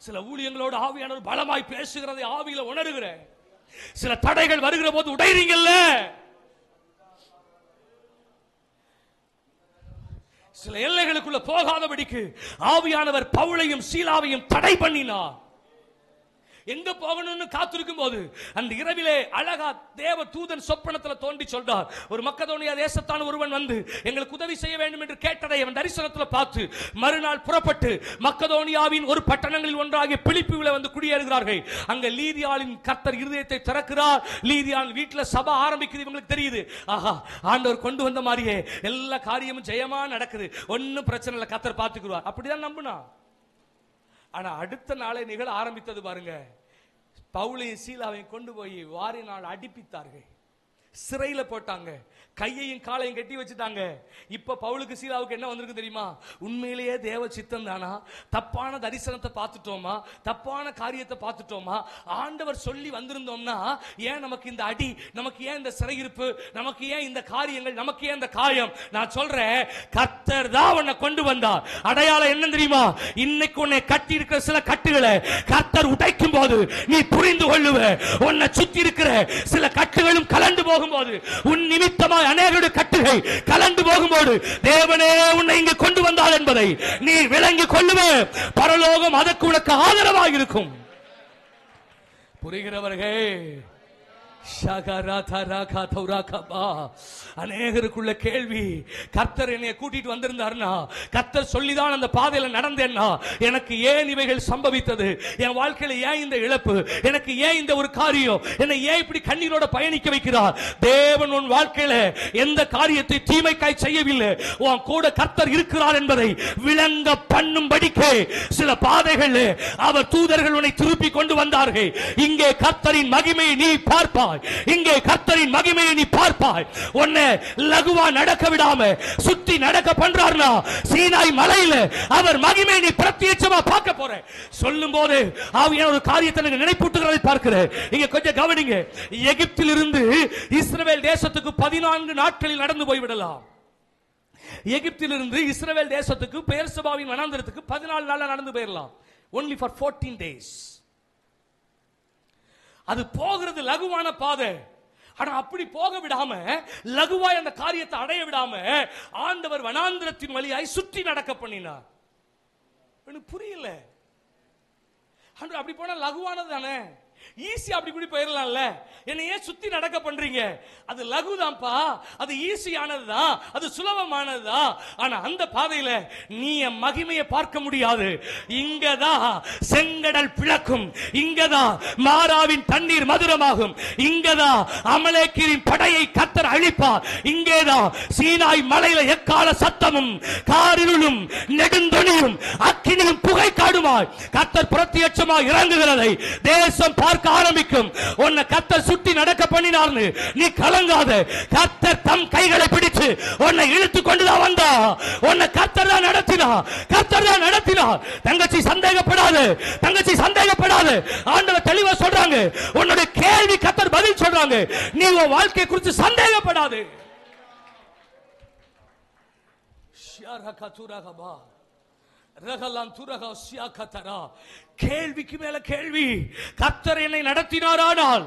சில ஊழியங்களோடு ஆவியானவர் பலமாய் பேசுகிறதை ஆவியில உணர்கிறேன். சில தடைகள் வருகிற போது உடைறீங்கல்ல, சில எல்லைகளுக்குள்ள போகாதபடிக்கு ஆவியானவர் பவுலையும் சீலாவையும் தடை பண்ணினார். எங்க போகணும்னு காத்திருக்கும் போது அந்த இரவிலே அழகா தேவ தூதன் சொப்பனத்தில் தோன்றி சொல்றார், ஒரு மக்கதோனியா தேசத்தான் ஒருவன் வந்து எங்களுக்கு உதவி செய்ய வேண்டும் என்று கேட்டதை அவன் தரிசனத்தில் பார்த்து மறுநாள் புறப்பட்டு மக்கதோனியாவின் ஒரு பட்டணங்களில் ஒன்றாகிய பிலிப்பியிலே வந்து குடியேறுகிறார்கள். அங்க லீதியாளின் கர்த்தர் இருதயத்தை திறக்கிறார். லீதியாள் வீட்டில் சபை ஆரம்பிக்குது. இவங்களுக்கு தெரியுது, ஆஹா ஆண்டவர் கொண்டு வந்த மாதிரியே எல்லா காரியமும் ஜெயமா நடக்குது, ஒன்னும் பிரச்சனை இல்லை, கர்த்தர் பார்த்துக்குவார். அப்படிதான் நம்பினா. ஆனா அடுத்த நாளை நிகழ ஆரம்பித்தது பாருங்க. பவுலையும் சீலாவையும் கொண்டு போய் வாரினால் அடிப்பித்தார்கள், சிறையில போட்டாங்க, கையையும் காலையும் கட்டி வச்சுட்டாங்க. இப்ப பவுலுக்கு சீலாவுக்கு என்ன வந்திருக்கு தெரியுமா? உண்மையிலேயே தேவ சித்தம் தானா? தப்பான தரிசனத்தை பார்த்துட்டோமா? தப்பான காரியத்தை பார்த்துட்டோமா? ஆண்டவர் சொல்லி வந்திருந்தோம்னா ஏன் நமக்கு இந்த அடி, நமக்கு ஏன் இந்த சிறையிருப்பு, நமக்கு ஏன் இந்த காரியங்கள், நமக்கு ஏன் இந்த காயம்? நான் சொல்றேன், கர்த்தர் தான் உன்னை கொண்டு வந்தார். அடையாளம் என்ன தெரியுமா? இன்னைக்கு உன்னை கட்டி இருக்கிற சில கட்டுகளை கர்த்தர் உடைக்கும் போது நீ புரிந்து கொள்ளுவ, உன்னை சுத்தி இருக்கிற சில கட்டுகளும் கலந்து போகும் போகும்போது, உன் நிமித்தமாய் அநேகருடைய கட்டுகை கலந்து போகும்போது, தேவனே உன்னை இங்கு கொண்டு வந்தார் என்பதை நீ விளங்கி கொள்ளுவே. பரலோகம் அதற்கு உனக்கு ஆதரவாக இருக்கும். புரிகிறவர்கள் அநேகருக்குள்ள கேள்வி, கர்த்தர் என்னை கூட்டிட்டு வந்திருந்தாருன்னா, கர்த்தர் சொல்லிதான் அந்த பாதையில நடந்தேன்னா, எனக்கு ஏன் இவைகள் சம்பவித்தது? என் வாழ்க்கையில ஏன் இந்த இழப்பு? எனக்கு ஏன் இந்த ஒரு காரியம்? என்னை ஏன் இப்படி கண்ணீரோட பயணிக்க வைக்கிறார்? தேவன் உன் வாழ்க்கையில எந்த காரியத்தை தீமைக்காய் செய்யவில்லை, உன் கூட கர்த்தர் இருக்கிறார் என்பதை விளங்க பண்ணும்படிக்கு சில பாதைகள் அவர் தூதர்கள் உன்னை திருப்பி கொண்டு வந்தார்கள். இங்கே கர்த்தரின் மகிமையை நீ பார்ப்பாய். இங்கே கர்த்தரின் மகிமையை நீ பார்ப்பாய். உன்னை லகுவா நடக்க விடாம சுத்தி நடக்க பண்றார்னா, சீனாய் மலையில அவர் மகிமையை நீ பிரத்யட்சமா பார்க்க போற. சொல்லும் போது ஆவியான ஒரு காரியத்தை நினைப்பூட்டுகிறதை பார்க்கிறேன். இங்க கொஞ்சம் கவனிங்க. எகிப்திலிருந்து இஸ்ரவேல் தேசத்துக்கு 14 நாட்களில் நடந்து போய்விடலாம். எகிப்திலிருந்து இஸ்ரவேல் தேசத்துக்கு பெயர்சபாவின் வனாந்தரத்துக்கு 14 நாள்ல நடந்து போயிடலாம். only for 14 days. அது போகிறது லகுவான பாதை. ஆனா அப்படி போக விடாம, லகுவாய் அந்த காரியத்தை அடைய விடாம, ஆண்டவர் வனாந்திரத்தின் வழியாய் சுற்றி நடக்க பண்ணினார். எனக்கு புரியல. அப்படி போனா லகுவானது தானே, ஈஸி. அப்படி இப்படி போயிடலாம்ல. என்னை ஏன் சுத்தி நடக்க பண்றீங்க? அது லகுதான்ப்பா, அது ஈஸியானதுதான், அது சுலபமானதுதான். ஆனா அந்த பாதையில நீ என் மகிமையை பார்க்க முடியாது. இங்கதான் செங்கடல் பிளக்கும், இங்கதான் மாராவின் தண்ணீர் மதுரமாகும், இங்கதான் அமலேக்கின் படையை கர்த்தர் அழிப்பார், இங்கேதான் சீனாய் மலையில எக்கால சத்தமும் காரிருளும் நெடுந்தொனியும் அக்கினியும் புகை காடுமாய் கர்த்தர் பிரத்யட்சமாய் இறங்குகிறதை தேசம் பார்க்க ஆரம்பிக்கும். உன்னை கர்த்தர் சுட்டி நடக்க பண்ணினார்னு நீ கலங்காத. கர்த்தர் தம் கைகளை பிடிச்சு உன்னை இழுத்து கொண்டுதான் வந்தா. உன்னை கர்த்தர் தான் நடத்தினார், கர்த்தர் தான் நடத்தினார். தங்கச்சி சந்தேகப்படாது, தங்கச்சி சந்தேகப்படாது. ஆண்டவர் தெளிவா சொல்றாங்க. உன்னுடைய கேள்வி கர்த்தர் பதில் சொல்றாங்க. நீ உன் வாழ்க்கை குறித்து சந்தேகப்படாது. கேள்விக்கு மேல கேள்வி. கர்த்தர் என்னை நடத்தினாரானால்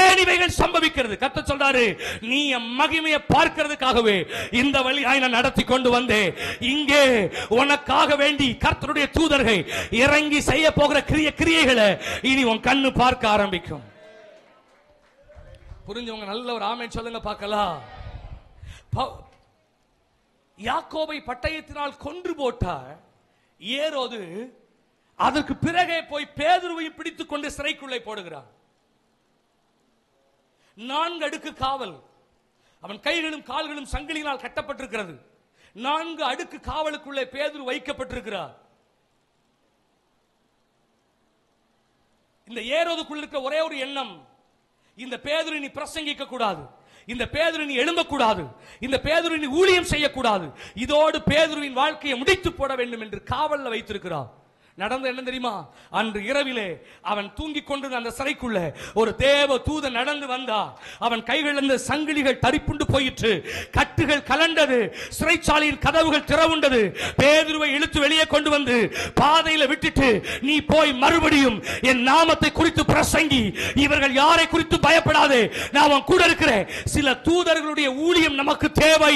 ஏன் இவைகள் சம்பவிக்கிறது? கர்த்தர் சொல்றாரு, நீ என் மகிமையை பார்க்கிறதுக்காகவே இந்த வழியாய் நான் நடத்தி கொண்டு வந்தேன். இங்கே உனக்காக வேண்டி கர்த்தருடைய தூதர்கள் இறங்கி செய்ய போகிற கிரியைகளை இனி உன் கண்ணு பார்க்க ஆரம்பிக்கும். புரிஞ்சவங்க நல்ல ஒரு ஆமென் சொல்லுங்க பார்க்கலாம். யாக்கோபை பட்டயத்தினால் கொன்று போட்டார் ஏரோது. அதற்கு பிறகே போய் பேதுருவை பிடித்துக் கொண்டு சிறைக்குள்ளே போடுகிறான். 4 அடுக்கு காவல். அவன் கைகளும் கால்களும் சங்கிலியினால் கட்டப்பட்டிருக்கிறது. 4 அடுக்கு காவலுக்குள்ளே பேதுரு வைக்கப்பட்டிருக்கிறார். இந்த ஏரோதுக்குள்ள இருக்க ஒரே ஒரு எண்ணம், இந்த பேதுரு நீ பிரசங்கிக்க கூடாது, இந்த பேதுரு நீ எழும்பக்கூடாது, இந்த பேதுரு நீ ஊழியம் செய்யக்கூடாது, இதோடு பேதுருவின் வாழ்க்கையை முடித்து போட வேண்டும் என்று காவல்ல வைத்திருக்கிறார். நடந்த என்ன தெரியுமா? அன்று இரவிலே அவன் தூங்கிக் கொண்டு அந்த சிறைக்குள்ள ஒரு தேவ தூதன் நடந்து வந்தார். அவன் கைகள் இருந்த சங்கிலிகள் தரிப்புண்டு போயிற்று, கட்டுகள் கலண்டது, சிறைச்சாலையின் கதவுகள் திறவுண்டது. பேதுருவை இழுத்து வெளியே கொண்டு வந்து பாதையில விட்டுட்டு, நீ போய் மறுபடியும் என் நாமத்தை குறித்து பிரசங்கி, இவர்கள் யாரை குறித்து பயப்படாதே, நான் அவன் கூட இருக்கிறேன். சில தூதர்களுடைய ஊழியம் நமக்கு தேவை.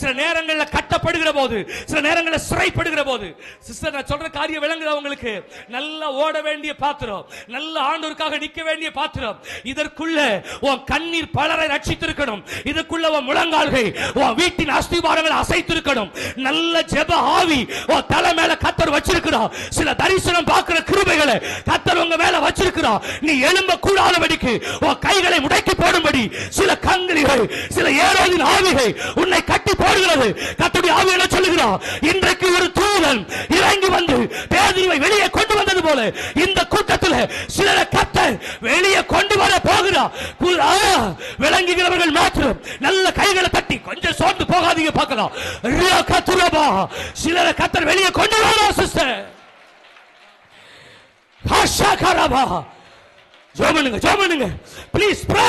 சில நேரங்களில் கட்டப்படுகிற போது, சில நேரங்களில் சிறைப்படுகிற போது. சிஸ்டர், நான் சொல்ற காரியம் விளங்குதா உங்களுக்கு? நல்ல ஓட வேண்டிய பாத்திரம், நல்ல ஆண்டவருக்காக நிக்க வேண்டிய பாத்திரம். இதற்குள்ள உன் கண்ணீர் பலரை ரட்சித்திருக்கணும். இதற்குள்ள உன் முழங்கால்கள், உன் வீட்டின் அஸ்திவாரங்களை அசைத்திருக்கணும். நல்ல ஜெப ஆவி உன் தலை மேல கர்த்தர் வச்சிருக்கிறார். சில தரிசனம் பார்க்கிற கிருபைகளை கர்த்தர் உங்க மேல வச்சிருக்கிறார். நீ எழும்ப கூடாதபடிக்கு உன் கைகளை முடக்கி போடும்படி சில கண்களிகள், சில ஏரோதின் ஆவிகள் உன்னை கட்டி போடுகிறது. கர்த்தருடைய ஆவி என்ன சொல்லுகிறார்? இன்றைக்கு ஒரு தூதன் இறங்கி வந்து பேதுருவை வெளியே கொண்டு வந்தது போல இந்த கூட்டத்தில் சிலரை கர்த்தர் வெளியே கொண்டு வர போகிறார். விளங்குகிறவர்கள் மாத்திரம் நல்ல கைகளை தட்டி கொஞ்சம் சோர்ந்து போகாதீங்க. பார்க்கலாம், சிலரை கர்த்தர் வெளியே கொண்டு வர. சிஸ்டர், ஜோமனுங்க, ஜோமனுங்க, ப்ளீஸ் ப்ரே.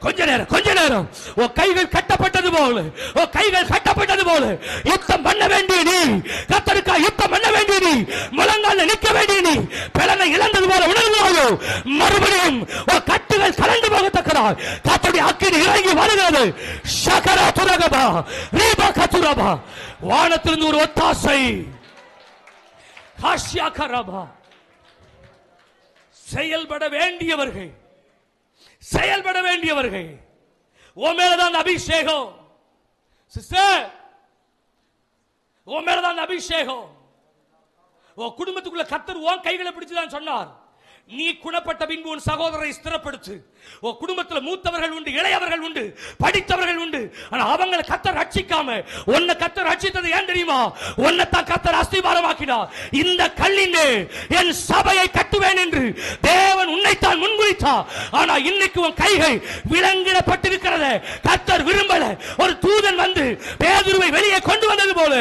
கொஞ்ச நேரம், கொஞ்ச நேரம். உன் கைகள் கட்டப்பட்டது போல, உன் கைகள் கட்டப்பட்டது போல யுத்தம் பண்ண வேண்டிய நீ, கர்த்தருக்காக யுத்தம் பண்ண வேண்டிய நீ, முழங்கால நிற்க வேண்டிய நீ, பலனை இழந்தது போல உணர்ந்தாயோ, மறுபடியும் உன் கட்டுகள் கலந்து போகத்தக்கிறார். கர்த்தருடைய அக்கினி இறங்கி வருகிற ஷகரா துரகபா ரீபா கதுரபா. வானத்திலிருந்து ஒரு ஒத்தாசை. ஹாஷ்யா கரபா. செயல்பட வேண்டியவர்கள், செயல்பட வேண்டியவர்கள். உன் மேலதான் அபிஷேகம் சிஸ்டர், உன் மேலதான் அபிஷேகம். உன் குடும்பத்துக்குள்ள கர்த்தர் உன் கைகளை பிடிச்சுதான் சொன்னார். நீ குணப்பட்ட பின்பு உன் சகோதரரை ஸ்திரப்படுத்து. உன் குடும்பத்தில் மூத்தவர்கள் உண்டு, இளையவர்கள் உண்டு, படித்தவர்கள் உண்டு. ஆனா அவங்களை கர்த்தர் ரட்சிக்காம உன்னை கர்த்தர் ரட்சித்தது ஏன் தெரியுமா? உன்னை தான் கர்த்தர் அஸ்திபாரமாக்கினார். இந்த கல்லிலே என் சபையை கட்டுவேன் என்று தேவன் உன்னைத்தான் முன்குறித்தார். ஆனா இன்னைக்கு உன் கைகள் விலங்கிடப்பட்டிருக்கிறத கர்த்தர் விரும்பல. ஒரு தூதன் வந்து பேதுருவை வெளியே கொண்டு வந்தது போல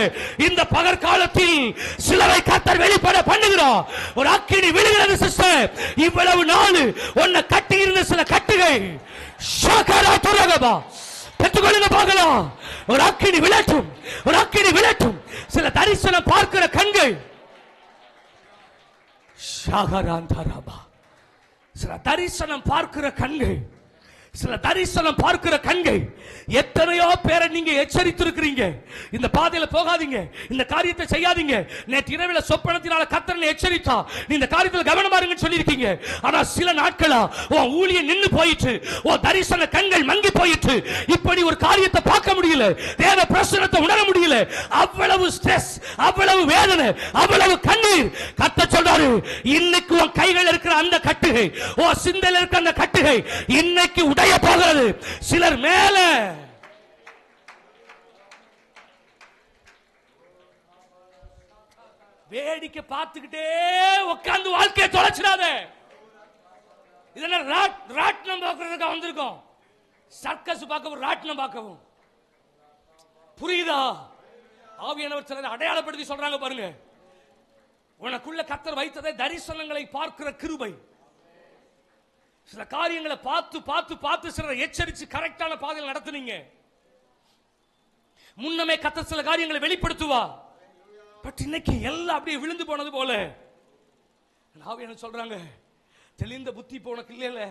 இந்த பகற்காலத்தில் சிலரை கர்த்தர் வெளிப்பட பண்ணுகிறார். ஒரு அக்கினி விழுகிறது சிஸ்டர். இவ்வளவு நாள் உன்னை கட்டி இருந்த சில கட்டுகள் ஷகரா துரகபா பெற்றுக்கொள்ளுங்க பார்க்கலாம். ஒரு அக்கினி விளட்டும், ஒரு அக்கினி விளட்டும். சில தரிசனம் பார்க்கிற கண்கள் ஷகராந்தரபா. சில தரிசனம் பார்க்கிற கண்கள், சில தரிசனம் பார்க்கிற கண்கள். எத்தனையோ பேரை நீங்க எச்சரித்திருக்கிறீங்க, இந்த பாதையில போகாதீங்க, இந்த காரியத்தை செய்யாதீங்க. நேற்று இரவில சொப்பனத்தினால கர்த்தர் எச்சரித்தா, நீ இந்த காரியத்தில் கவனமா இருங்கன்னு சொல்லியிருக்கீங்க. ஆனா சில நாட்களா உன் ஊழியம் நின்னு போயிட்டு, உன் தரிசன கண்கள் மங்கி போயிட்டு, இப்படி ஒரு காரியத்தை பார்க்க முடியல, தேவ பிரசன்னத்தை உணர முடியல. அவ்வளவு ஸ்ட்ரெஸ், அவ்வளவு வேதனை, அவ்வளவு கண்ணீர். கர்த்தர் சொல்றாரு, இன்னைக்கு உன் கைகள் இருக்கிற அந்த கட்டுகை, உன் சிந்தையில் இருக்கிற அந்த கட்டுகை இன்னைக்கு உடைய போகிறது. சிலர் மேல வேடிக்கை பார்த்துக்கிட்டே உட்கார்ந்து வாழ்க்கையை தொலைச்சிடாத. இதெல்லாம் ராட்டினம் பார்க்கறதுக்கு வந்திருக்கோம். சர்க்கஸ் பார்க்கவும் ராட்டினம் பார்க்கவும். புரியுதா? ஆவியானவர் சிலரை அடையாளப்படுத்தி சொல்றாங்க பாருங்க. உனக்குள்ள கர்த்தர் வைத்ததை தரிசனங்களை பார்க்கிற கிருபை. சில காரியங்களை பார்த்து பார்த்து பார்த்து சிலரை எச்சரித்து கரெக்டான பாதையில் நடத்துனீங்க. முன்னமே கர்த்தர் சில காரியங்களை வெளிப்படுத்துவா. பட் இன்னைக்கு எல்லாம் அப்படியே விழுந்து போனது போல. என்ன சொல்றாங்க? தெளிந்த புத்தி இப்போ உனக்கு இல்லையில.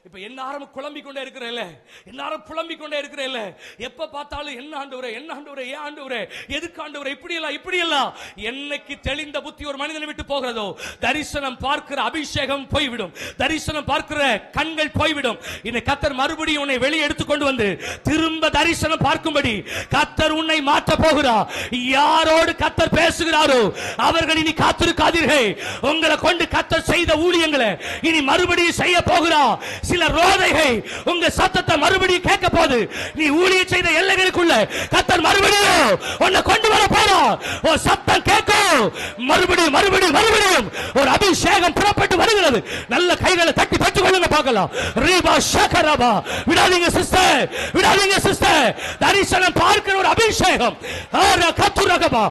இப்ப எல்லாரும் குழம்பிக் கொண்டே இருக்கிறேன், எல்லாரும் புலம்பிக் கொண்டே இருக்கிறேன். எப்ப பார்த்தாலும் என்ன ஆண்டவரே, என்ன ஆண்டவரே, ஏன் ஆண்டவரே, எதுக்கு ஆண்டவரே, இப்படி எல்லாம் இப்படி எல்லாம். என்னைக்கு தெளிந்த புத்தி ஒரு மனிதனை விட்டு போகிறதோ, தரிசனம் பார்க்கிற அபிஷேகம் போய்விடும், தரிசனம் பார்க்கிற கண்கள் போய்விடும். இன்னைக்கு கர்த்தர் மறுபடியும் உன்னை வெளியே எடுத்துக் கொண்டு வந்து திரும்ப தரிசனம் பார்க்கும்படி கர்த்தர் உன்னை மாற்ற போகிறார். யாரோடு கர்த்தர் பேசுகிறாரோ அவர்கள் இனி காத்திருக்காதீர்கள். உங்களை கொண்டு கர்த்தர் செய்த ஊழியங்களை இனி மறுபடியும் செய்ய போகிறார். சில ரோதைகள் உங்க சத்தத்தை மறுபடியும் கேட்க போது, நீ ஊழியம் செய்த எல்லைகளுக்குள்ள கர்த்தர் மறுபடியும் உன்னை கொண்டு வர போறார். ஒரு சத்தம் கேட்கும், மறுபடியும் மறுபடியும் மறுபடியும் ஒரு அபிஷேகம் புறப்பட்டு வருகிறது. நல்ல கைகளை தட்டி பெற்றுக் கொள்ளுங்க பார்க்கலாம். ரீபா ஷகரபா. விடாதீங்க சிஸ்டர், விடாதீங்க சிஸ்டர். தரிசனம் பார்க்கிற ஒரு அபிஷேகம். கத்துரகபா.